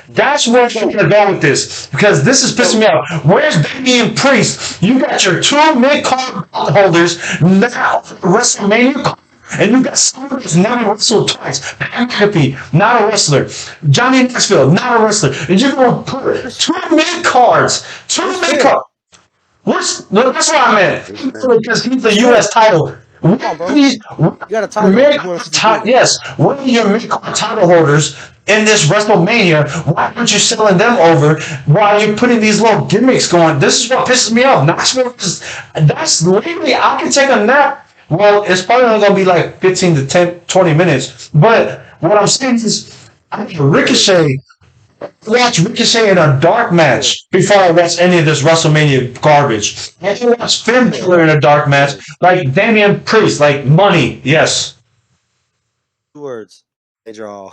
That's where I'm going to go with this because this is pissing me off. Where's Damian Priest? You got your 2 mid-card holders now WrestleMania, and you got someone who's never wrestled twice. Happy, not a wrestler. Johnny Knoxville, not a wrestler. And you're going to put 2 mid-cards. 2 mid-cards. That's what I meant. Because he's the U.S. title. Come on, bro. You got a title. You want us to do it. Yes, where are your mid-card title holders in this WrestleMania? Why aren't you selling them over? Why are you putting these little gimmicks going? This is what pisses me off. Knoxville, that's literally, I can take a nap. Well, it's probably only going to be like 15 to 20 minutes. But what I'm saying is, I need Ricochet. Watch Ricochet in a dark match before I watch any of this WrestleMania garbage. And you watch Finn Balor in a dark match, like Damian Priest, like money. Yes. 2 words. They draw.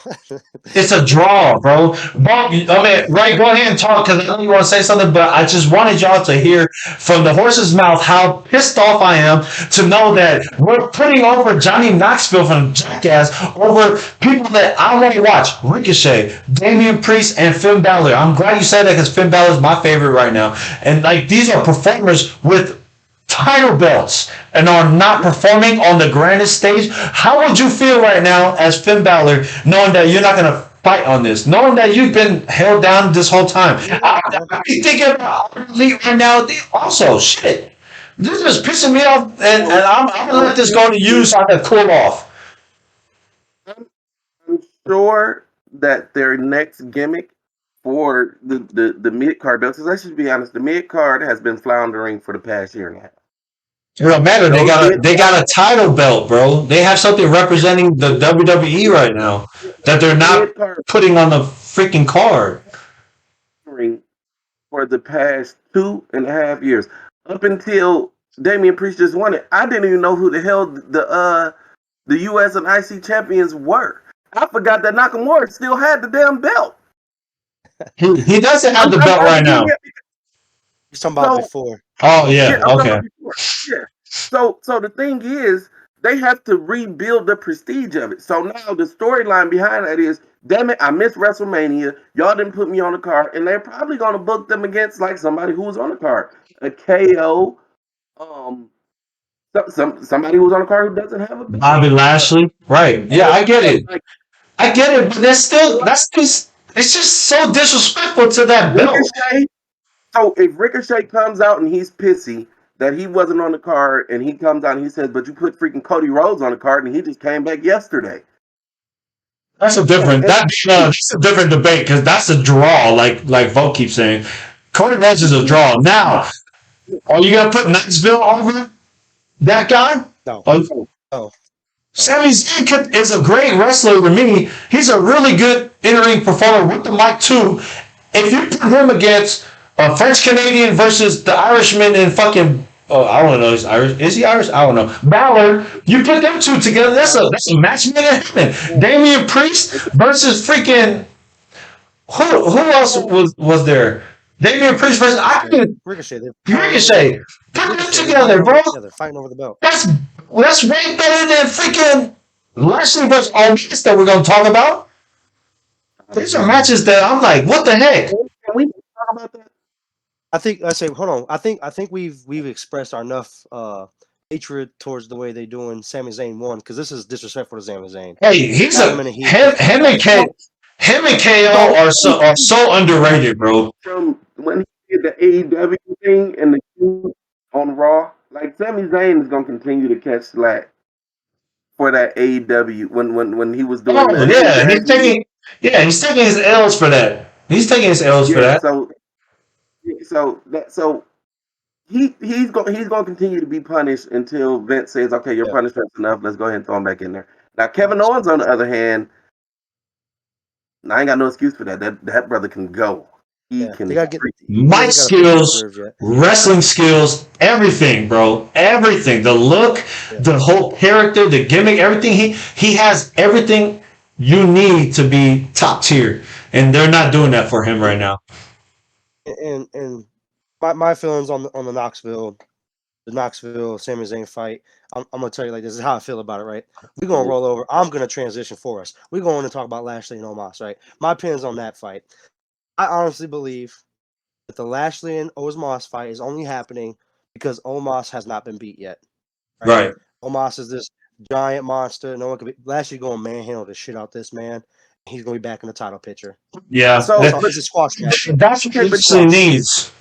It's a draw, bro. Bob, Right, go ahead and talk because I know you want to say something, but I just wanted y'all to hear from the horse's mouth how pissed off I am to know that we're putting over Johnny Knoxville from Jackass over people that I want to watch. Ricochet, Damian Priest, and Finn Balor. I'm glad you said that because Finn Balor is my favorite right now. And like these are performers with title belts and are not performing on the grandest stage. How would you feel right now as Finn Balor knowing that you're not going to fight on this, knowing that you've been held down this whole time? I be thinking about our elite right now. Also, shit, this is pissing me off, and I'm going to let this go to you so I can cool off. I'm sure that their next gimmick for the mid card belts, because let's just be honest, the mid card has been floundering for the past year and a half. It don't matter. They got a title belt, bro. They have something representing the WWE right now that they're not putting on the freaking card. For the past 2.5 years, up until Damian Priest just won it, I didn't even know who the hell the US and IC champions were. I forgot that Nakamura still had the damn belt. He doesn't have the belt right now. He's talking about before. Oh yeah, okay. Yeah. So the thing is, they have to rebuild the prestige of it. So now the storyline behind that is, damn it, I missed WrestleMania. Y'all didn't put me on the card, and they're probably gonna book them against like somebody who was on the card, a KO, somebody who's on the card who doesn't have a belt. Bobby Lashley, right? Yeah, I get it. I get it, but that's just it's just so disrespectful to that belt. Ricochet. So if Ricochet comes out and he's pissy that he wasn't on the card, and he comes out and he says, "But you put freaking Cody Rhodes on the card, and he just came back yesterday." That's a different that's a different debate because that's a draw, like Vogt keeps saying. Cody Rhodes is a draw. Now, are you gonna put Knoxville over that guy? No. No. Sami Zayn is a great wrestler to me. He's a really good in-ring performer with the mic too. If you put him against a French Canadian versus the Irishman and fucking I don't know, he's Irish. Is he Irish? I don't know. Balor, you put them two together. That's a match made in heaven. Damian Priest versus freaking who else was there? Damian Priest versus Ricochet. Ricochet. Put them together, bro. They're fighting over the belt. That's way better than freaking Lashley versus Omos that we're gonna talk about. These are matches that I'm like, what the heck? Can we talk about that? Hold on. I think we've expressed enough hatred towards the way they're doing Sami Zayn one, because this is disrespectful to Sami Zayn. Hey, him and KO are so underrated, bro. From when he did the AEW thing and the Q on Raw, like Sami Zayn is gonna continue to catch slack for that AEW when he was doing that. Yeah, he's taking his L's for that. He's taking his L's for that. So he's gonna continue to be punished until Vince says, "Okay, your punishment's enough. Let's go ahead and throw him back in there." Now Kevin Owens, on the other hand, I ain't got no excuse for that. That brother can go. He can get mic skills, wrestling skills, everything, bro. Everything. The look, the whole character, the gimmick, everything. He has everything you need to be top tier, and they're not doing that for him right now. And my feelings on the Knoxville Sami Zayn fight. I'm gonna tell you like this is how I feel about it. Right, we're gonna roll over. I'm gonna transition for us. We're going to talk about Lashley and Omos. Right, my opinions on that fight. I honestly believe that the Lashley and Omos fight is only happening because Omos has not been beat yet. Right. Omos is this giant monster. No one can be. Lashley going to manhandle the shit out this man. He's going to be back in the title picture. Yeah. So it's a squash match. That's what he needs.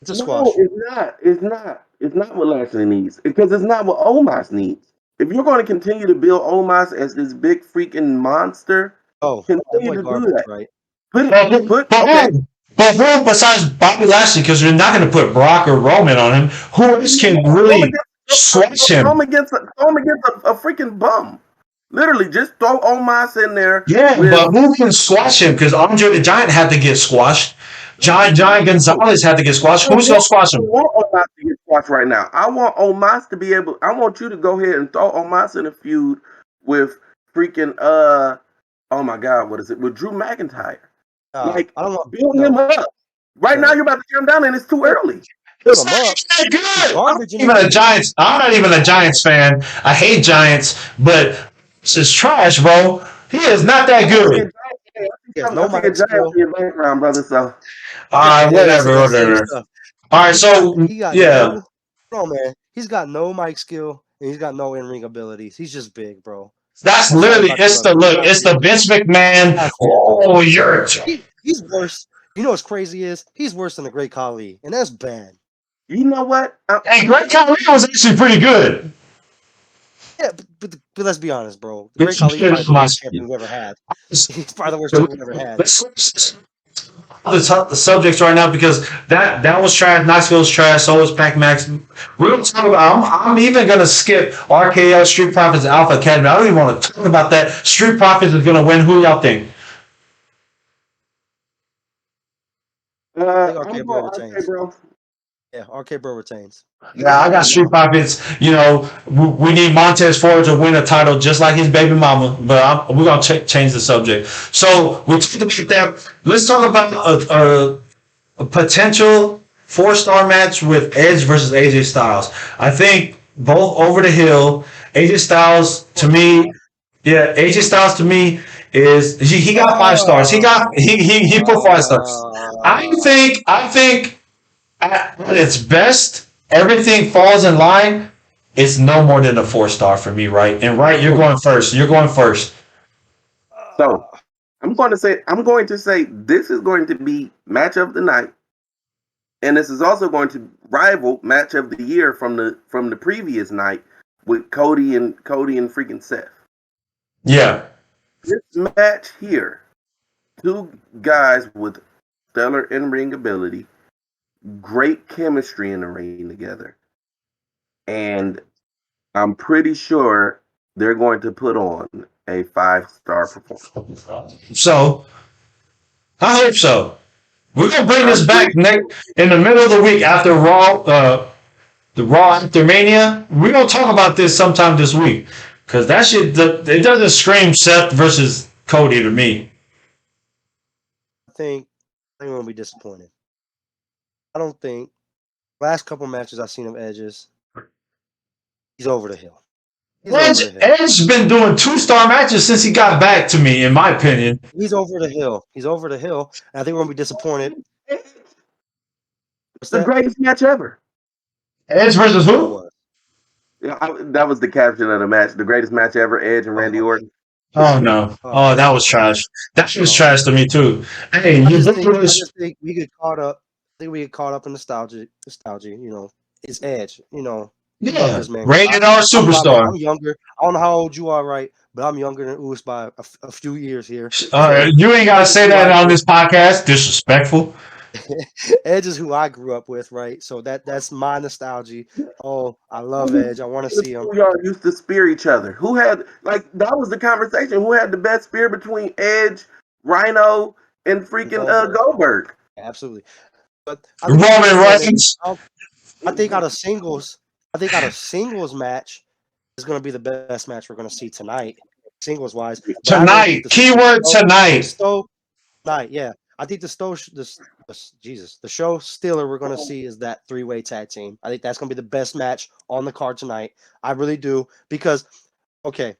It's a squash. No, it's not. It's not what Lashley needs because it's not what Omos needs. If you're going to continue to build Omos as this big freaking monster, Oh, that continue boy to do garbage, that. right? Okay. But who besides Bobby Lashley? Because you're not going to put Brock or Roman on him. Who else can really squash him? Throw him against a freaking bum. Literally, just throw Omos in there. Yeah, but who can squash him? Because Andre the Giant had to get squashed. Giant Gonzalez had to get squashed. Who's going to squash him? I want Omos to get squashed right now. I want Omos to be able. I want you to go ahead and throw Omos in a feud with freaking oh my God, what is it? With Drew McIntyre. Like, I don't know. Build him up. Right now, you're about to tear him down, and it's too early. It's not good. I'm not even a Giants fan. I hate Giants, but this is trash, bro. He is not that good. No mic skill in your background, brother. So, whatever. All right, so yeah. No, man, he's got no mic skill and he's got no in-ring abilities. He's just big, bro. That's literally it's the Vince McMahon. Oh, he's worse. You know what's crazy is he's worse than the Great Khali, and that's bad. You know what? Hey, Great Khali was actually pretty good. Yeah, but let's be honest, bro. The Great Khali is probably the worst champion we've ever had. He's probably the worst champion we've ever had. The subjects right now because that was trash. Knoxville's trash. So was Pac Max. We're gonna talk about. I'm even gonna skip RKO, Street Profits, Alpha Academy. I don't even want to talk about that. Street Profits is gonna win. Who y'all think? I think RK Bro retains. Yeah, RK Bro retains. Yeah, I got Street Profits. You know, we need Montez Ford to win a title just like his baby mama. But we're going to change the subject. So we'll talk about that. Let's talk about a potential 4-star match with Edge versus AJ Styles. I think both over the hill. AJ Styles to me, is he got 5 stars. He put 5 stars. I think at its best, everything falls in line. It's no more than a 4-star for me, right? And right, you're going first. So I'm going to say this is going to be match of the night, and this is also going to rival match of the year from the previous night with Cody and freaking Seth. Yeah. This match here, 2 guys with stellar in-ring ability, great chemistry in the ring together, and I'm pretty sure they're going to put on a 5-star performance. So, I hope so. We're gonna bring this back in the middle of the week after Raw, the Raw after Mania. We're gonna talk about this sometime this week because that shit it doesn't scream Seth versus Cody to me. I think I'm gonna be disappointed. I don't think last couple matches I've seen of Edge's, he's over the hill. Edge's been doing 2-star matches since he got back to me, in my opinion. He's over the hill. And I think we're gonna be disappointed. It's the greatest match ever. Edge versus who? Yeah, that was the caption of the match. The greatest match ever, Edge and Randy Orton. Oh no! Oh, that was trash. That was trash to me too. Hey, I just think we get caught up. I think we get caught up in nostalgia. You know, it's Edge. You know, yeah. Rated R superstar. I'm younger. I don't know how old you are, right? But I'm younger than Oos by a few years here. You ain't gotta say that on this podcast. Disrespectful. Edge is who I grew up with, right? So that's my nostalgia. Oh, I love Edge. I want to see him. Y'all used to spear each other. Who had that was the conversation? Who had the best spear between Edge, Rhino, and freaking Goldberg? Absolutely. But Roman Reigns. I think out of singles match is going to be the best match we're going to see tonight, singles wise. Tonight, keyword tonight. Tonight, yeah. I think the show stealer we're going to see is that 3-way tag team. I think that's going to be the best match on the card tonight. I really do because, okay,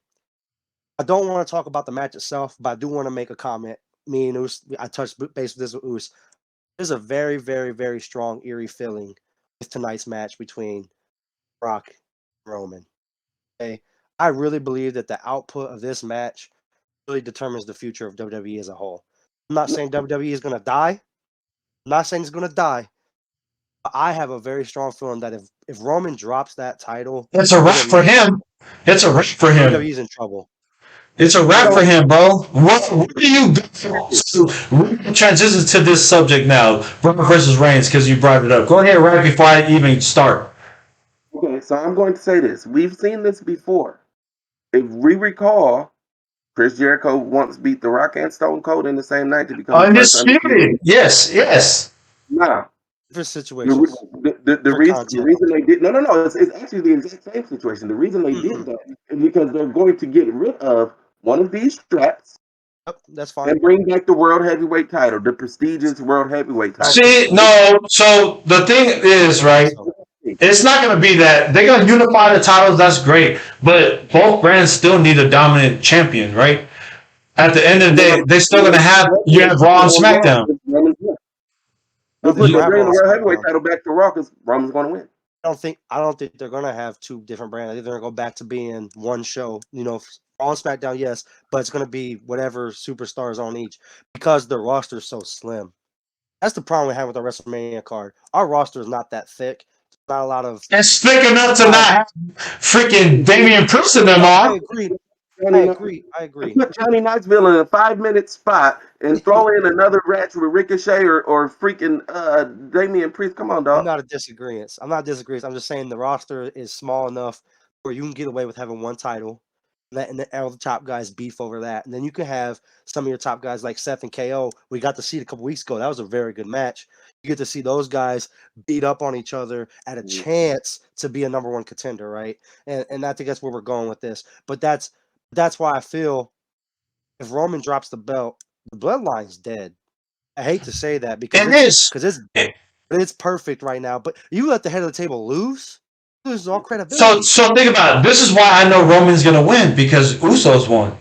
I don't want to talk about the match itself, but I do want to make a comment. Me and Oos, I touched base with this with Oos. There's a very, very, very strong, eerie feeling with tonight's match between Brock and Roman. Okay, I really believe that the output of this match really determines the future of WWE as a whole. I'm not saying WWE is going to die. I'm not saying it's going to die. I have a very strong feeling that if Roman drops that title, It's a wrap for him. It's a wrap for him. WWE's in trouble. It's a wrap for him, bro. Where do you go? So we're gonna transition to this subject now, Roman versus Reigns, because you brought it up. Go ahead, right before I even start. Okay, so I'm going to say this. We've seen this before. If we recall, Chris Jericho once beat The Rock and Stone Cold in the same night to become the first Undisputed. Yes. Now, Different situations. the reason they did it's actually the exact same situation. The reason they did that is because they're going to get rid of one of these straps Yep, that's fine. and bring back the World Heavyweight title, the prestigious World Heavyweight title. See, no. So the thing is, right? It's not going to be that. They're going to unify the titles. That's great. But both brands still need a dominant champion, right? At the end of the day, they're still going to have Raw and SmackDown. They're bringing the World Heavyweight title back to Raw because Roman's going to win. I don't think they're gonna have two different brands. I think they're gonna go back to being one show. On SmackDown, yes, but it's gonna be whatever superstars on each because the roster is so slim. That's the problem we have with our WrestleMania card. Our roster is not that thick. Not a lot of. It's thick enough to not have freaking Damian Priest in them I on. agree. Put Johnny Knoxville in a 5-minute spot and throw in another match with Ricochet or freaking Damian Priest. Come on, dog. I'm not disagreeing. I'm just saying the roster is small enough where you can get away with having one title, letting all the top guys beef over that, and then you can have some of your top guys like Seth and KO. We got to see it a couple weeks ago. That was a very good match. You get to see those guys beat up on each other at a chance to be a number one contender, right? And I think that's where we're going with this. But that's why I feel if Roman drops the belt, the bloodline's dead. I hate to say that because it's perfect right now. But you let the head of the table lose all credibility. So think about it. This is why I know Roman's going to win because Usos won.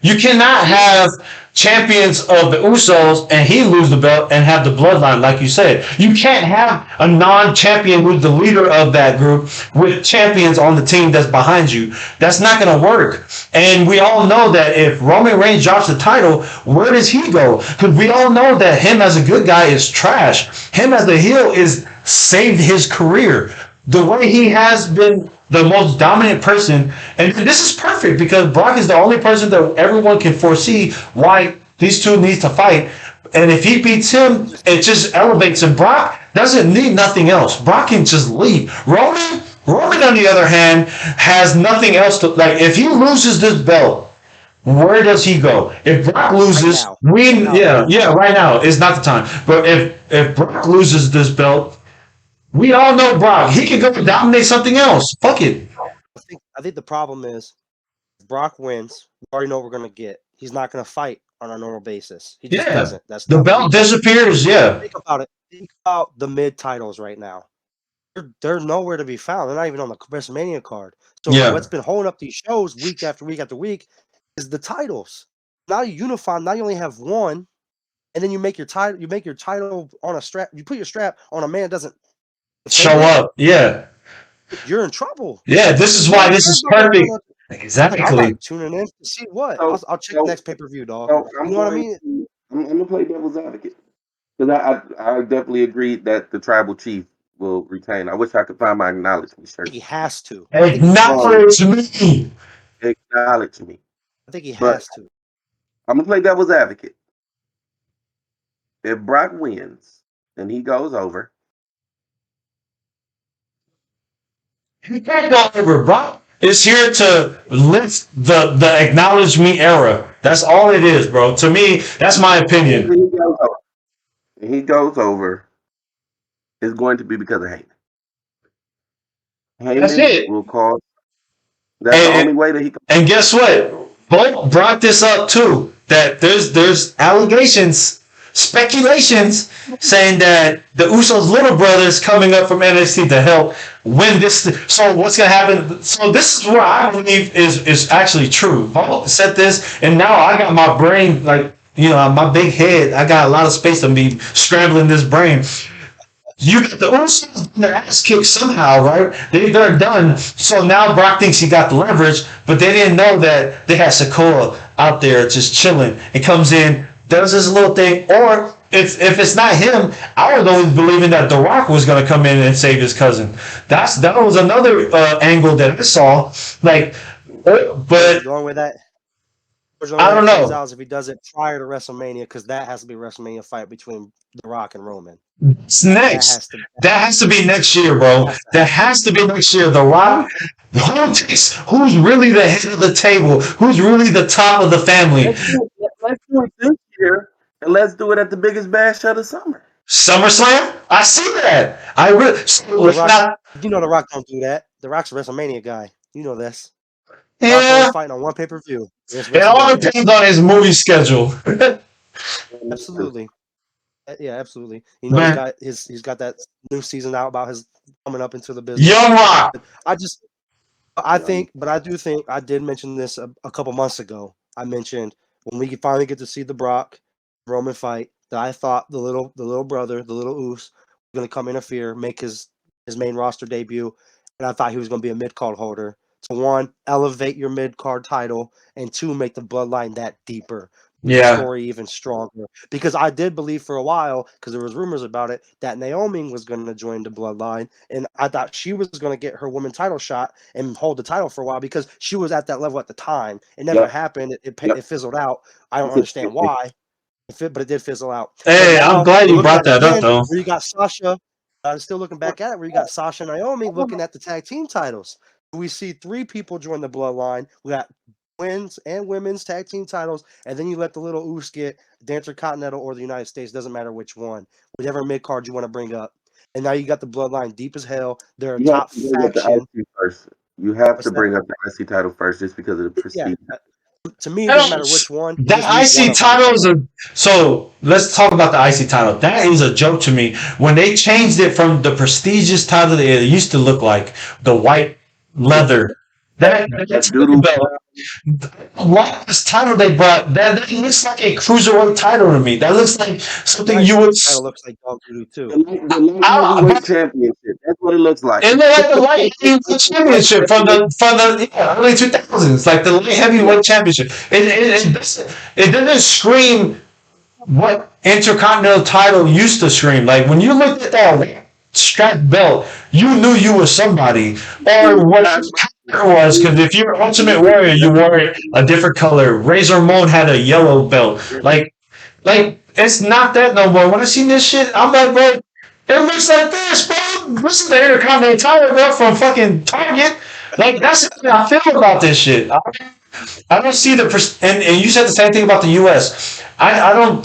You cannot have champions of the Usos and he lose the belt and have the bloodline, like you said. You can't have a non-champion who's the leader of that group with champions on the team that's behind you. That's not going to work. And we all know that if Roman Reigns drops the title, where does he go? Because we all know that him as a good guy is trash. Him as a heel is saved his career. The way he has been the most dominant person, and this is perfect because Brock is the only person that everyone can foresee why these two need to fight. And if he beats him, it just elevates him. Brock doesn't need nothing else. Brock can just leave. Roman, on the other hand, has nothing else to like. If he loses this belt, where does he go? If Brock loses, right now is not the time. But if Brock loses this belt, we all know Brock. He can go dominate something else. Fuck it. I think the problem is if Brock wins, we already know what we're going to get. He's not going to fight on a normal basis. He just doesn't. That's the belt disappears. Yeah. Think about it. Think about the mid titles right now. They're nowhere to be found. They're not even on the WrestleMania card. So what's been holding up these shows week after week after week is the titles. Now you unify. Now you only have one, and then you make your title. You make your title on a strap. You put your strap on a man that doesn't show up. Yeah. You're in trouble. Yeah, this is why this is perfect. Exactly. I'm not tuning in to see what. I'll check the next pay-per-view, dog. You know what I mean? I'm going to play devil's advocate. Because I definitely agree that the tribal chief will retain. I wish I could find my acknowledgement shirt. He has to. Acknowledge me. Acknowledge me. I think he has to. I'm going to play devil's advocate. If Brock wins and he goes over, he can't go over. Brock is here to lift the acknowledge me era. That's all it is, bro. To me, that's my opinion. He goes over. It's going to be because of Heyman. That's it. Will cause. That's the only way that he can. And guess what? Both brought this up too. That there's allegations, speculations saying that the Usos' little brother is coming up from NXT to help win this. So what's gonna happen? So this is what I believe is actually true. Paul said this, and now I got my brain my big head. I got a lot of space to be scrambling this brain. You got the Usos getting their ass kicked somehow, right? They're done. So now Brock thinks he got the leverage, but they didn't know that they had Sikoa out there just chilling. It comes in, does this little thing, or if it's not him, I was always believing that The Rock was going to come in and save his cousin. That was another angle that I saw. Like, but Going with that. I don't know. If he does it prior to WrestleMania, because that has to be a WrestleMania fight between The Rock and Roman. It's next. That has to be next year, bro. That has to be next year. The Rock. Who's really the head of the table? Who's really the top of the family? Let's do it this year, and let's do it at the biggest bash of the summer. SummerSlam? I see that. You know The Rock don't do that. The Rock's a WrestleMania guy. You know this. Yeah. Fighting on one pay-per-view. It all depends on his movie schedule. Absolutely. Yeah, absolutely. You know, he's got that new season out about his coming up into the business. Young Rock. I did mention this a couple months ago. I mentioned when we finally get to see the Brock Roman fight that I thought the little brother, the little Oos, was going to come interfere, make his main roster debut, and I thought he was going to be a mid-card holder. To one, elevate your mid-card title, and two, make the bloodline that deeper. Yeah. Story even stronger. Because I did believe for a while, because there was rumors about it, that Naomi was going to join the bloodline, and I thought she was going to get her woman title shot and hold the title for a while because she was at that level at the time. It never happened. It fizzled out. I don't understand why, but it did fizzle out. Hey, I'm glad you brought that up, though. Where you got Sasha, I'm still looking back at it, where you got Sasha and Naomi looking at the tag team titles. We see three people join the bloodline. We got men's and women's tag team titles, and then you let the little Oos get the Intercontinental or the United States, doesn't matter which one, whatever mid card you want to bring up. And now you got the bloodline deep as hell. They're a top faction. You have to bring up the IC title first, just because of the prestige. Yeah. To me, it doesn't matter which one. That IC title is so let's talk about the IC title. That is a joke to me. When they changed it from the prestigious title that it used to look like, the white leather. That's doodle belt. This title they brought, that looks like a cruiserweight title to me. That looks like something you would. Title looks like dog voodoo too. The heavyweight championship. That's what it looks like. It looks like the light heavyweight championship from the early 2000s, like the light heavyweight championship. It doesn't scream what Intercontinental title used to scream. Like when you looked at that strap belt, you knew you were somebody, or what it was, because if you're Ultimate Warrior, you wore it a different color. Razor Ramon had a yellow belt. Like it's not that no more. When I seen this shit, I'm like, bro, it looks like this, bro. This is the Intercontinental title, bro, from fucking Target. Like that's how I feel about this shit. I don't see and you said the same thing about the US. I don't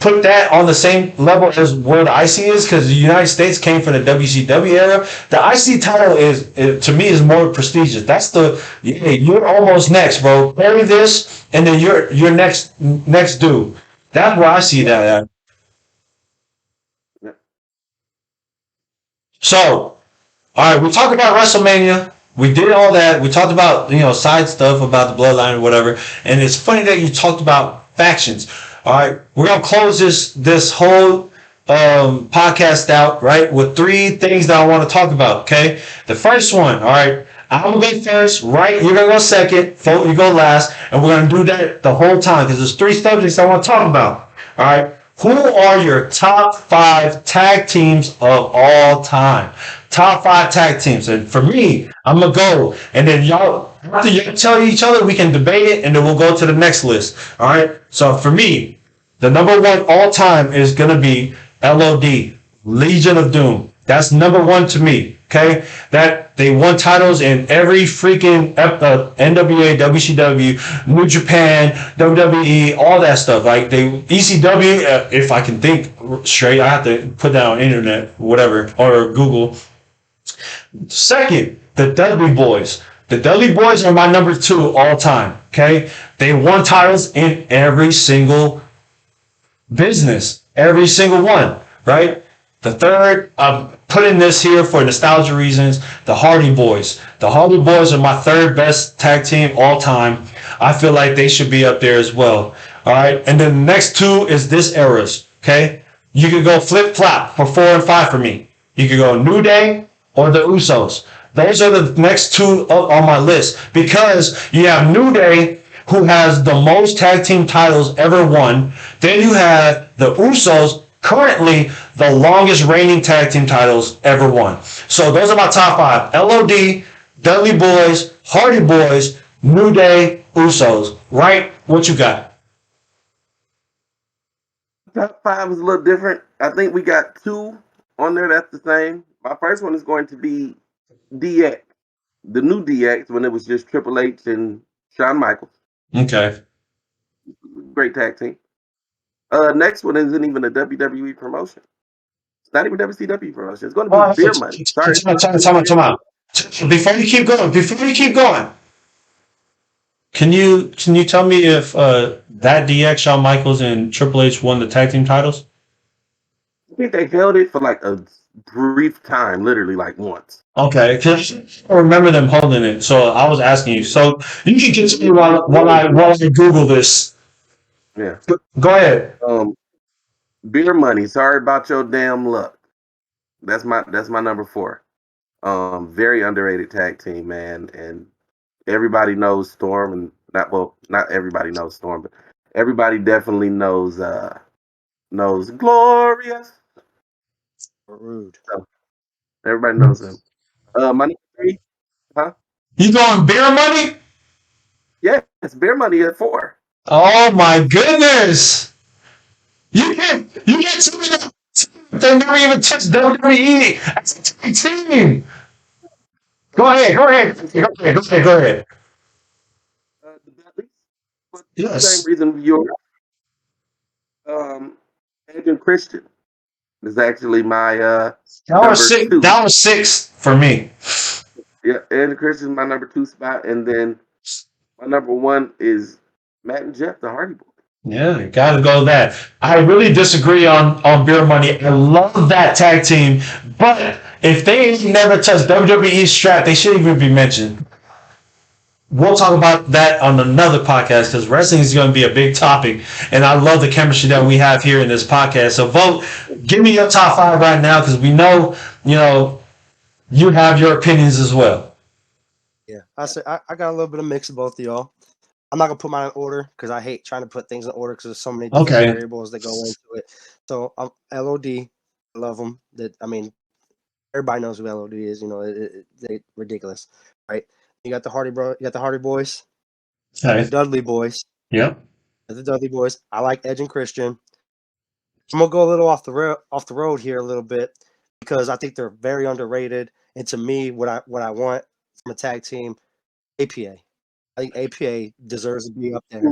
put that on the same level as where the IC is, because the United States came from the WCW era. The IC title to me is more prestigious. That's you're almost next, bro. Carry this, and then you're next dude. That's where I see that at. So, all right, we talked about WrestleMania. We did all that. We talked about side stuff about the bloodline or whatever. And it's funny that you talked about factions. All right, we're gonna close this whole podcast out, right, with three things that I want to talk about. Okay, the first one, all right, I'm gonna go first, right? You're gonna go second, Vogt, you go last, and we're gonna do that the whole time because there's three subjects I want to talk about. All right, who are your top 5 tag teams of all time? Top 5 tag teams, and for me, I'm gonna go, and then y'all. After you tell each other, we can debate it, and then we'll go to the next list. All right. So for me, the number 1 all time is gonna be LOD, Legion of Doom. That's number 1 to me. Okay, that they won titles in every freaking NWA, WCW, New Japan, WWE, all that stuff. Like ECW. If I can think straight, I have to put that on internet, whatever, or Google. Second, the Dudley Boys. The Dudley Boys are my number 2 all time. Okay, they won titles in every single business, every single one. Right. The third, I'm putting this here for nostalgia reasons, the Hardy Boys. The Hardy Boys are my 3rd best tag team all time. I feel like they should be up there as well. All right, and then the next 2 is this era's. Okay, you could go flip flop for 4 and 5 for me. You could go New Day or the Usos. Those are the next 2 up on my list, because you have New Day who has the most tag team titles ever won. Then you have the Usos, currently the longest reigning tag team titles ever won. So those are my top 5. LOD, Dudley Boys, Hardy Boys, New Day, Usos. Right? What you got? Top 5 is a little different. I think we got 2 on there that's the same. My first one is going to be DX, the new DX, when it was just Triple H and Shawn Michaels. Okay. Great tag team. Next one isn't even a WWE promotion. It's not even WCW promotion. It's going to be Beer Money. Sorry. Time out. Before you keep going, can you tell me if that DX, Shawn Michaels, and Triple H won the tag team titles? I think they held it for like a brief time, literally like once. Okay, because I remember them holding it, so I was asking you. So you can continue while I Google this. Yeah. Go ahead. Beer Money. Sorry about your damn luck. That's my number 4. Very underrated tag team, man, and everybody knows Storm, and not everybody knows Storm, but everybody definitely knows Glorious. Rude. So, everybody knows him. My number 3, huh? You going Beer Money? Yeah, it's Beer Money at 4. Oh my goodness! You can't tell me that they never even touched WWE as a tag team. Go ahead. The Dudleys, for the Yes. same reason you're Edge and Christian is actually my That number was 6. 2. That was 6 for me. Yeah, Edge and Christian is my number 2 spot, and then my number 1 is Matt and Jeff, the Hardy Boys. Yeah, gotta go with that. I really disagree on Beer Money. I love that tag team, but if they ain't never touched WWE strap, they shouldn't even be mentioned. We'll talk about that on another podcast because wrestling is going to be a big topic, and I love the chemistry that we have here in this podcast. So, Vogt, give me your top 5 right now because we know, you have your opinions as well. Yeah, I got a little bit of mix of both of y'all. I'm not gonna put mine in order because I hate trying to put things in order because there's so many different variables that go into it. So LOD, I love them. Everybody knows who LOD is. They ridiculous, right? You got the Hardy Boys, the Dudley Boys. Yep. The Dudley Boys. I like Edge and Christian. I'm gonna go a little off the road here a little bit because I think they're very underrated. And to me, what I want from a tag team, APA. I think APA deserves to be up there.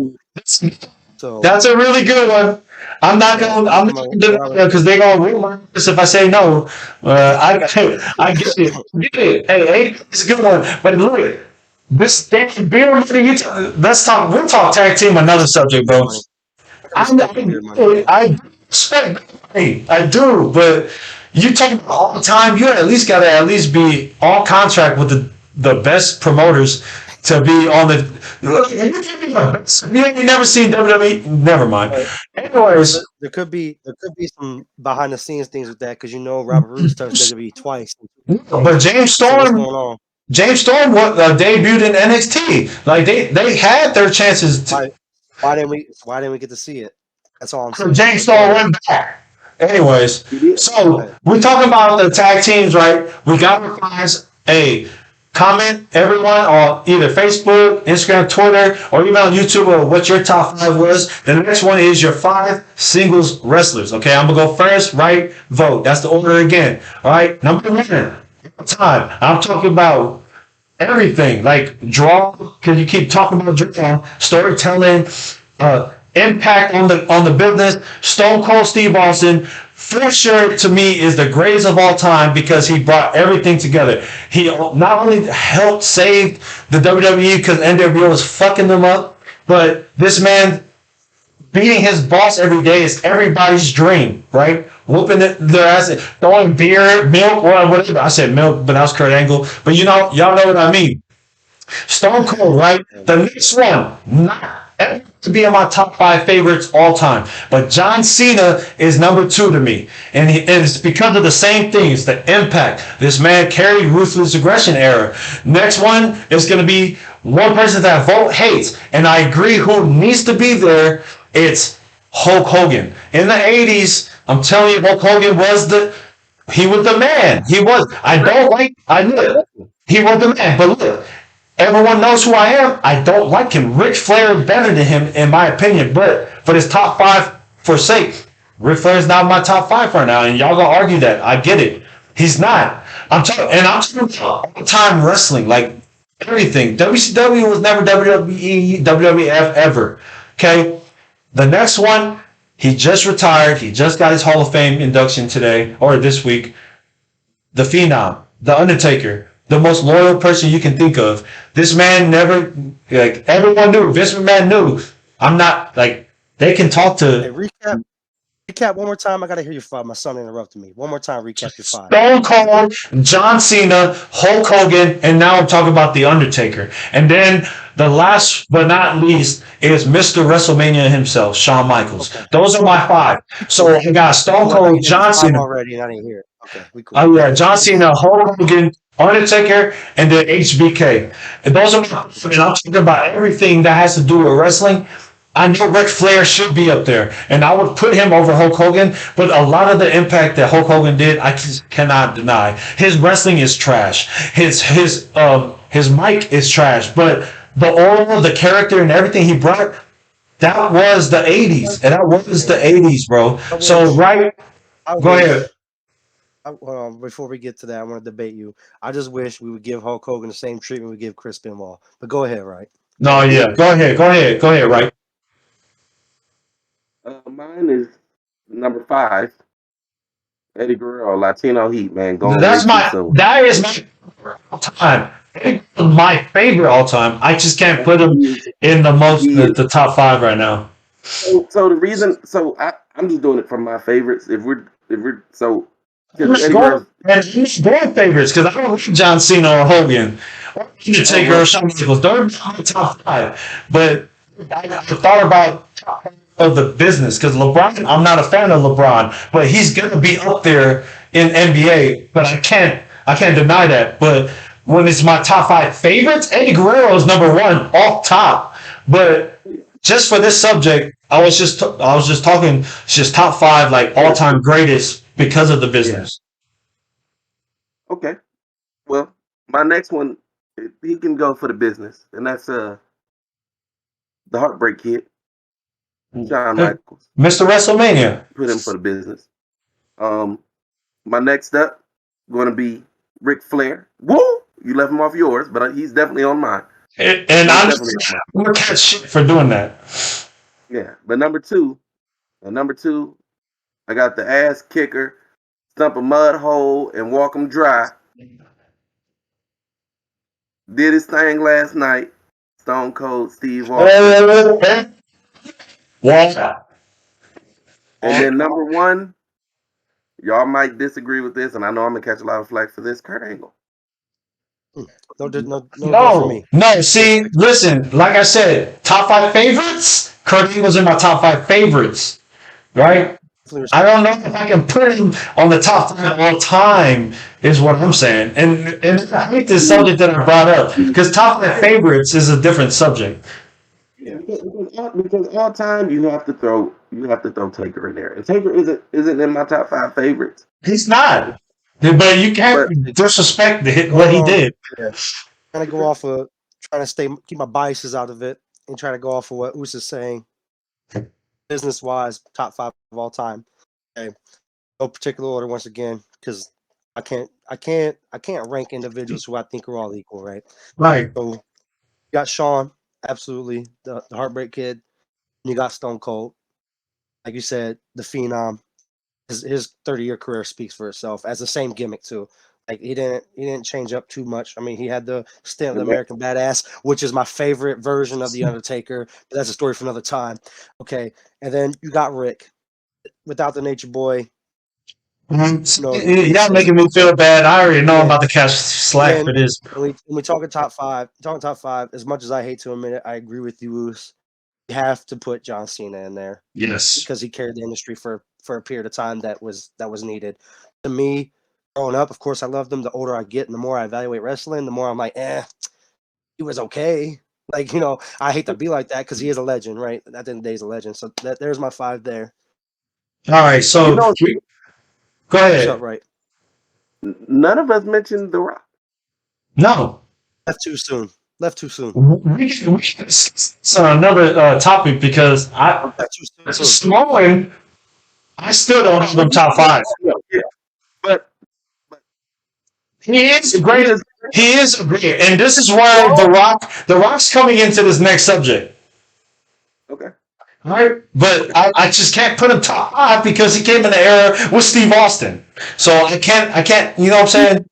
So that's a really good one. I'm not gonna do that because they're gonna ruin this if I say no. I get it. Hey, it's a good one. But look, this damn Beer Money. We'll talk tag team. Another subject, bro. I respect. I do, but you talking about all the time. You at least gotta be on contract with the best promoters to be on the. You ain't never seen WWE. Never mind. Anyways, there could be some behind the scenes things with that because Robert Roode touched WWE twice. But James Storm debuted in NXT. Like they had their chances. Why didn't we get to see it? That's all I'm saying. James Storm went back. Anyways, so we're talking about the tag teams, right? We got our fans. Hey, comment everyone on either Facebook, Instagram, Twitter, or even on YouTube or what your top 5 was. The next one is your 5 singles wrestlers. Okay, I'm gonna go first, right? Vote. That's the order again. All right, number 1. Time. I'm talking about everything, like draw, because you keep talking about draw, storytelling, impact on the business. Stone Cold Steve Austin, for sure, to me, is the greatest of all time because he brought everything together. He not only helped save the WWE because NWO was fucking them up, but this man beating his boss every day is everybody's dream, right? Whooping their ass, throwing beer, milk, or whatever. I said milk, but that was Kurt Angle. But y'all know what I mean. Stone Cold, right? The next one, not to be in my top 5 favorites all time. But John Cena is number 2 to me. And it's because of the same things, the impact. This man carried Ruthless Aggression era. Next one is going to be one person that Vogt hates. And I agree who needs to be there. It's Hulk Hogan. In the 80s, I'm telling you, Hulk Hogan was the man. He was. He was the man. But look, everyone knows who I am. I don't like him. Ric Flair is better than him, in my opinion. But for his top 5 for sake, Ric Flair is not my top 5 right now. And y'all gonna argue that. I get it. He's not. I'm talking about all-time wrestling, like everything. WCW was never WWE, WWF ever. Okay? The next one, he just retired. He just got his Hall of Fame induction today, or this week. The Phenom, The Undertaker, the most loyal person you can think of. This man never, like, everyone knew. Vince McMahon knew. I'm not, like, they can talk to. Hey, recap one more time. I gotta hear your 5. My son interrupted me. One more time, recap your 5. Stone Cold, John Cena, Hulk Hogan, and now I'm talking about The Undertaker. And then the last but not least is Mr. WrestleMania himself, Shawn Michaels. Okay. Those are my 5. So I got Stone Cold, John Cena. Already, and I didn't hear it. Okay, we cool. Oh yeah, John Cena, Hulk Hogan, Undertaker, and then HBK. And those are my, I'm talking about everything that has to do with wrestling. I know Ric Flair should be up there, and I would put him over Hulk Hogan, but a lot of the impact that Hulk Hogan did, I just cannot deny. His wrestling is trash. His mic is trash, but the aura, the character, and everything he brought, that was the 80s, and that was the 80s, bro. So, right, go ahead. Before we get to that, I want to debate you. I just wish we would give Hulk Hogan the same treatment we give Chris Benoit. But go ahead, Wright. No, yeah, go ahead, Wright. Mine is number 5. Eddie Guerrero, Latino Heat, man. That is my all time. My favorite all time. I just can't put him in the top 5 right now. So the reason, I'm just doing it from my favorites. If we're their favorites, because I don't like John Cena or Hogan or Undertaker or Shawn Michaels. They're not the top 5. But I thought about top 5 of the business, because LeBron, I'm not a fan of LeBron, but he's gonna be up there in NBA. But I can't deny that. But when it's my top 5 favorites, Eddie Guerrero is number 1 off top. But just for this subject, I was just talking just top 5 like all time greatest because of the business. Okay. Well, my next one, he can go for the business, and that's the Heartbreak Kid, Shawn Michaels. Mr. WrestleMania. Put him for the business. My next up going to be Ric Flair. Woo! You left him off yours, but he's definitely on mine. And I'm gonna catch shit for doing that. Yeah, but number two, I got the ass kicker, stump a mud hole and walk him dry. Did his thing last night. Stone Cold Steve Austin. What? And then number 1, y'all might disagree with this, and I know I'm gonna catch a lot of flack for this. Kurt Angle. No. See, listen. Like I said, top 5 favorites. Kurt Angle's in my top 5 favorites, right? I don't know if I can put him on the top 5 all time. Is what I'm saying, and I hate this subject that I brought up, because top 5 favorites is a different subject. Yeah, because all time you have to throw Taker in there, and Taker isn't in my top 5 favorites. He's not, but you can't disrespect what he did. Yeah. Trying to go off of keep my biases out of it, and try to go off of what Us is saying. Business wise, top 5 of all time. Okay, no particular order once again, because I can't rank individuals who I think are all equal, right? Right. So you got Shawn, absolutely, the Heartbreak Kid. You got Stone Cold, like you said, the Phenom. His 30-year career speaks for itself, as the same gimmick too. Like he didn't change up too much. I mean, he had the stint of the American Badass, which is my favorite version of the Undertaker, but that's a story for another time. Okay, and then you got Rick, without the Nature Boy. Y'all making me feel bad. I already know I'm about to catch slack for this. When we talking top 5, as much as I hate to admit it, I agree with you, Us. You have to put John Cena in there Yes. because he carried the industry for a period of time that was needed. To me, growing up, of course, I loved him. The older I get and the more I evaluate wrestling, the more I'm like, he was okay. Like, I hate to be like that because he is a legend, right? At the end of the day, he's a legend. So there's my 5 there. All right. So know, go What's up, ahead. right? none of us mentioned The Rock. No. Left too soon. We on another topic because Left too soon. Samoan, I still don't have him top 5. Yeah, but He is if great. Jesus- He is great, and this is why the Rock's coming into this next subject. okay. All right, but I just can't put him top 5 because he came in the era with Steve Austin. So I can't. You know what I'm saying?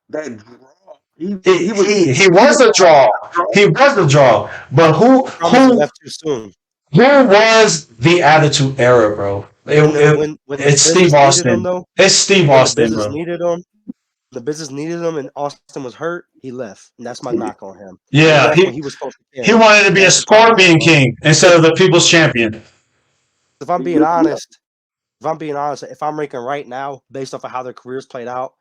That draw. He was a draw. He was a draw. But who Left too soon. was the Attitude Era, bro? When It's Steve Austin. It's Steve Austin, bro. The business needed him, and Austin was hurt. He left, and that's my knock on him. Yeah, he was supposed to. He wanted to be a Scorpion King instead of the People's Champion. If I'm being honest, if I'm ranking right now based off of how their careers played out,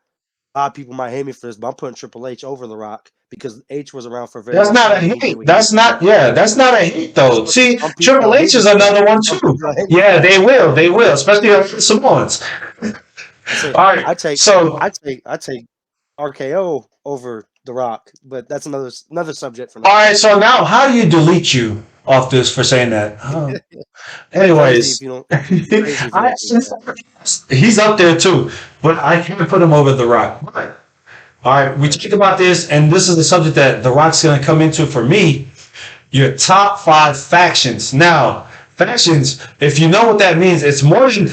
a lot of people might hate me for this, but I'm putting Triple H over The Rock because H was around for a very That's long not a time. hate. That's not a hate though. See, Triple H is another one too. Yeah, they will, especially the Samoans. All right, I take RKO over The Rock, but that's another subject for now. All right, so now how do you delete you off this for saying that? Anyways, he's up there too, but I can't put him over The Rock. All right, we talk about this, and this is the subject that The Rock's going to come into for me. Your top 5 factions. Now, factions, if you know what that means, it's more than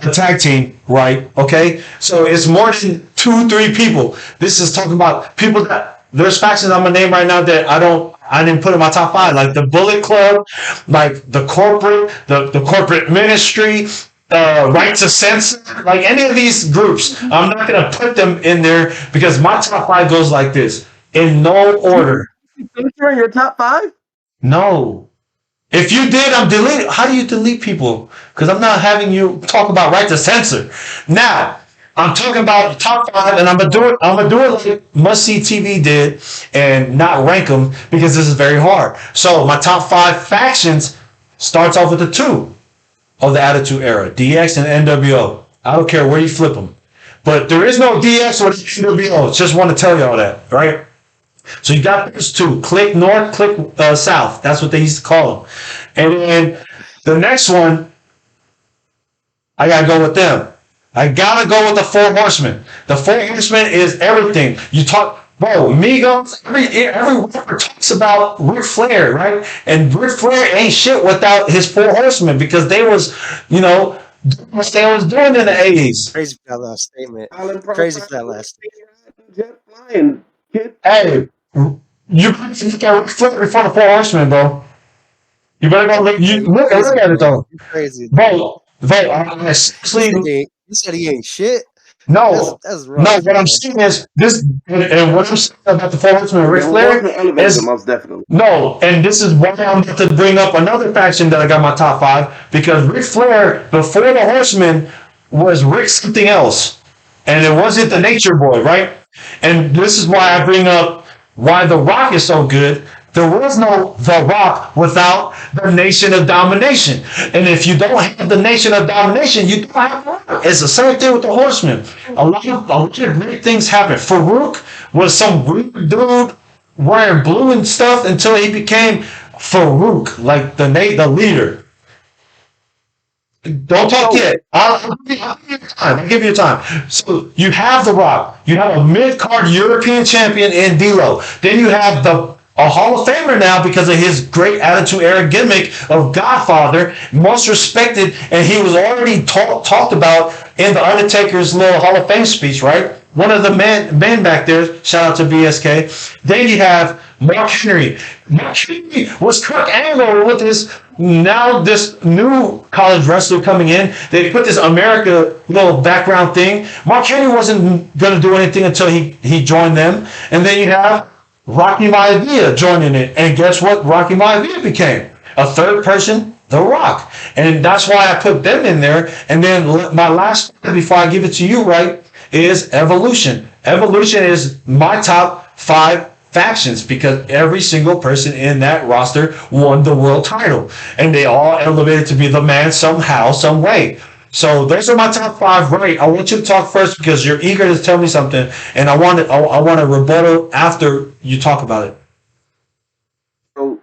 a tag team, right? Okay, so it's more than 2-3 people. This is talking about people that there's factions I'm gonna name right now that I didn't put in my top 5, like the Bullet Club, like the corporate ministry. Right to Censor, like any of these groups, I'm not gonna put them in there because my top 5 goes like this in no order. You're in your top 5? No. If you did, I'm deleting. How do you delete people? Because I'm not having you talk about Right to Censor. Now, I'm talking about top 5, and I'm gonna do it like Must See TV did, and not rank them because this is very hard. So my top 5 factions starts off with the 2 of the Attitude Era, DX and NWO. I don't care where you flip them, but there is no DX or NWO. Just want to tell y'all that, right? So you got those 2. Click North, click South. That's what they used to call them. And then the next one, I gotta go with them. I gotta go with the 4 Horsemen. The 4 Horsemen is everything. You talk, bro, Migos, every rapper talks about Ric Flair, right? And Ric Flair ain't shit without his 4 Horsemen because they was, what they was doing in the 80s. Crazy for that last statement. Crazy for that last statement. Hey, you can look at Ric Flair before the 4 Horsemen, bro. You better go look at it though. Crazy. Bro, seriously. You said he ain't shit. No, that's rough, no. What I'm saying is this, and what I'm saying about the 4 Horsemen, Ric Flair is most definitely no. And this is why I'm about to bring up another faction that I got my top 5 because Ric Flair before the Horsemen was Rick something else, and it wasn't the Nature Boy, right? And this is why I bring up why The Rock is so good. There was no The Rock without the Nation of Domination. And if you don't have the Nation of Domination, you don't have Rock. It's the same thing with the Horsemen. A lot of great things happened. Farouk was some weird dude wearing blue and stuff until he became Farouk, like the leader. Don't talk yet. I'll give you time. So you have The Rock. You have a mid-card European champion in D'Lo. Then you have a Hall of Famer now because of his great Attitude Era gimmick of Godfather, most respected, and he was already talked about in the Undertaker's little Hall of Fame speech, right? One of the men back there, shout out to BSK. Then you have Mark Henry. Mark Henry was Kurt Angle with this new college wrestler coming in. They put this America little background thing. Mark Henry wasn't going to do anything until he joined them. And then you have Rocky Maivia joining it. And guess what Rocky Maivia became? A third person, The Rock. And that's why I put them in there. And then my last, before I give it to you, right, is Evolution. Evolution is my top 5 factions because every single person in that roster won the world title. And they all elevated to be the man somehow, some way. So those are my top 5. Right, I want you to talk first because you're eager to tell me something, and I want a rebuttal after you talk about it. So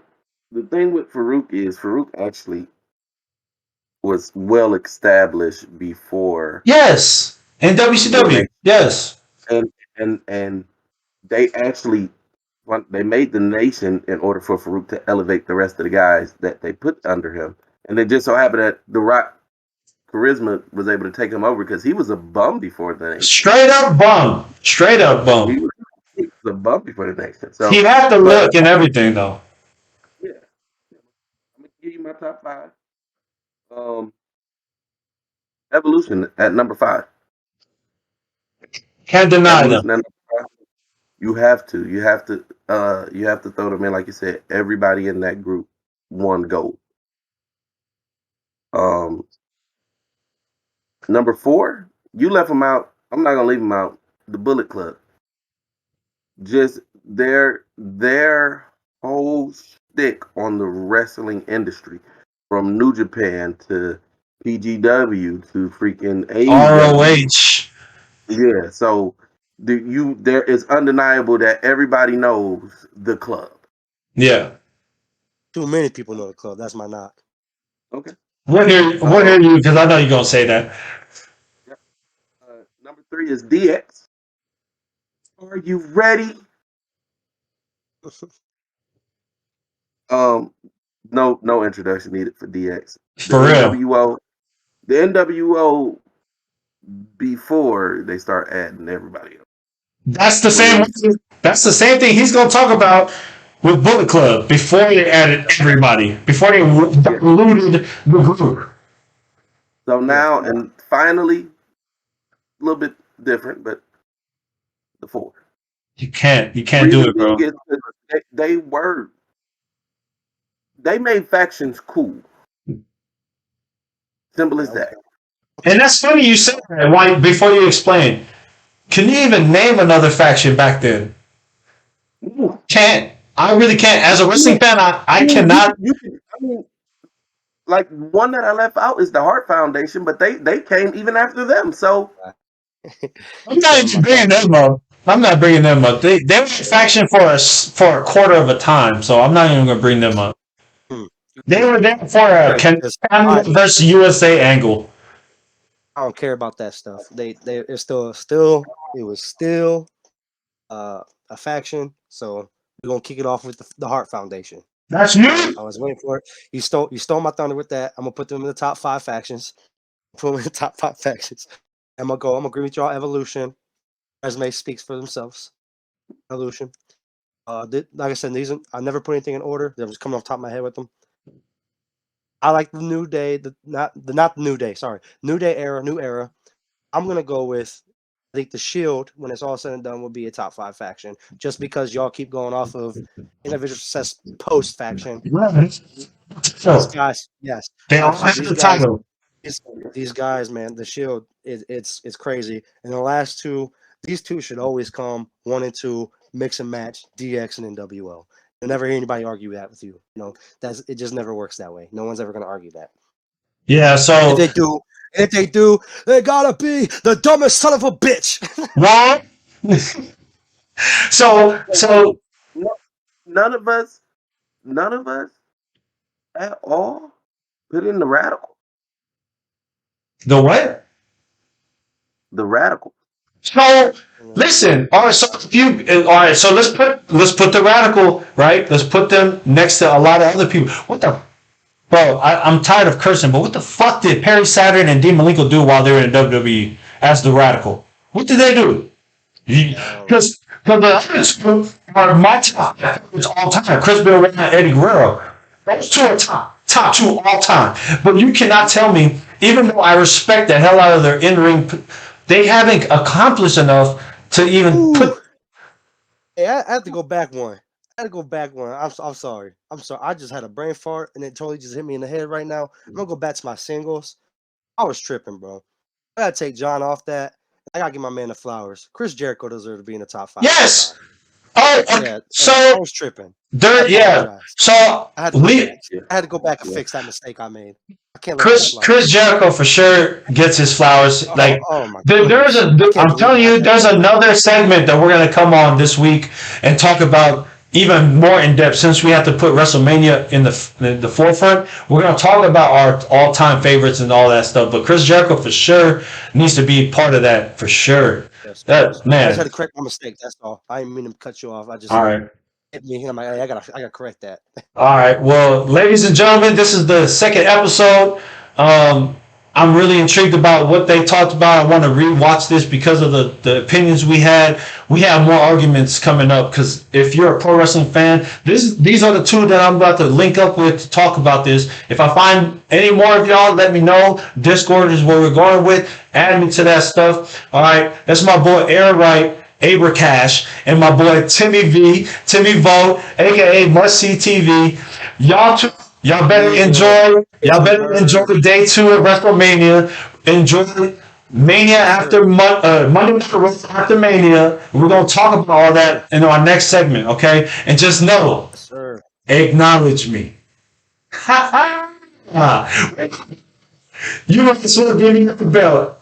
the thing with Farouk actually was well established before, Yes, in WCW. Yes, and they actually they made the nation in order for Farouk to elevate the rest of the guys that they put under him, and it just so happened that The Rock Charisma was able to take him over because he was a bum before the nation. straight up bum. Straight up He bum. was, he was a bum before the nation. So He had the look and everything though. yeah, I'm gonna give you my top 5. Um, Evolution at number 5. Can't deny them. Evolution at number 5. You have to. You have to throw them in, like you said. Everybody in that group won gold. Number 4, you left them out. I'm not gonna leave them out. The Bullet Club. Just their whole stick on the wrestling industry, from New Japan to PGW to freaking AEW. ROH. Yeah, so there is undeniable that everybody knows the club. Yeah. Too many people know the club. That's my knock. Okay. We'll hear you because I know you're gonna say that. Yep. Number 3 is DX. Are you ready? No introduction needed for DX. For real. The NWO before they start adding everybody else. That's the same. That's the same thing he's gonna talk about with Bullet Club before they added everybody, before they diluted the group. So now, and finally, a little bit different, but the 4. You can't do it, bro. They made factions cool. Simple as that. And that's funny you said that. Why? Before you explain, can you even name another faction back then? Can't. I really can't. As a wrestling fan, I cannot. Like one that I left out is the Hart Foundation, but they came even after them. So I'm not even bringing them up. I'm not bringing them up. They were a faction for a quarter of a time, so I'm not even going to bring them up. They were there for a Canada versus USA angle. I don't care about that stuff. It's still a faction. So we're gonna kick it off with the Hart Foundation. That's you. I was waiting for it. You stole my thunder with that. I'm gonna put them in the top 5 factions. Put them in the top 5 factions. I'm gonna agree with y'all. Evolution. Resume speaks for themselves. Evolution. Like I said, I never put anything in order. They're just coming off the top of my head with them. I like the New Day, not the New Day. Sorry, New Day era, new era. I'm gonna go with. I think the Shield, when it's all said and done, will be a top 5 faction. Just because y'all keep going off of individual success post faction. These guys, yes, they all have the title. These guys, man, the Shield, it's crazy. And the last 2, these 2 should always come 1 and 2, mix and match, DX and NWO. You'll never hear anybody argue that with you. It just never works that way. No one's ever going to argue that. Yeah, so if they do, they gotta be the dumbest son of a bitch. Right? so none of us at all put in the Radical. The what? The Radical. So listen, all right. So let's put the Radical, right. Let's put them next to a lot of other people. What the, bro? I'm tired of cursing, but what the fuck did Perry Saturn and Dean Malenko do while they were in WWE as the Radical? What did they do? Because the other 2 are my top favorites all time. Chris Benoit and Eddie Guerrero. Those 2 are top 2 all time. But you cannot tell me, even though I respect the hell out of their in-ring, they haven't accomplished enough to even put. Hey, I had to go back one. I had to go back one. I'm sorry. I'm sorry. I just had a brain fart and it totally just hit me in the head right now. I'm gonna go back to my singles. I was tripping, bro. I gotta take John off that. I gotta give my man the flowers. Chris Jericho deserves to be in the top 5. Yes. Oh, okay. Yeah, I So was tripping. there, I yeah. apologize. So I had to go we, back. I had to go back and fix that mistake I made. I can't let that Chris slide. Chris Jericho for sure gets his flowers. Like Oh my there's goodness. I'm telling you, there's another segment that we're gonna come on this week and talk about even more in depth. Since we have to put WrestleMania in the forefront, we're gonna talk about our all time favorites and all that stuff. But Chris Jericho for sure needs to be part of that for sure. Yes, That I just man. had to correct my mistake. That's all. I didn't mean to cut you off. I just All right. hit me. I'm like, hey, I gotta correct that. All right. Well, ladies and gentlemen, this is the second episode. I'm really intrigued about what they talked about. I want to rewatch this because of the opinions we had. We have more arguments coming up because if you're a pro wrestling fan, these are the two that I'm about to link up with to talk about this. If I find any more of y'all, let me know. Discord is where we're going with. Add me to that stuff. All right. That's my boy Aaron Wright, Cash, and my boy T.Vogt, aka Must See TV. Y'all better enjoy. Y'all better enjoy the day 2 of WrestleMania. Enjoy Mania after Monday Night Raw after Mania. We're gonna talk about all that in our next segment, okay? And just know, Sir. acknowledge me. You might as well give me the belt.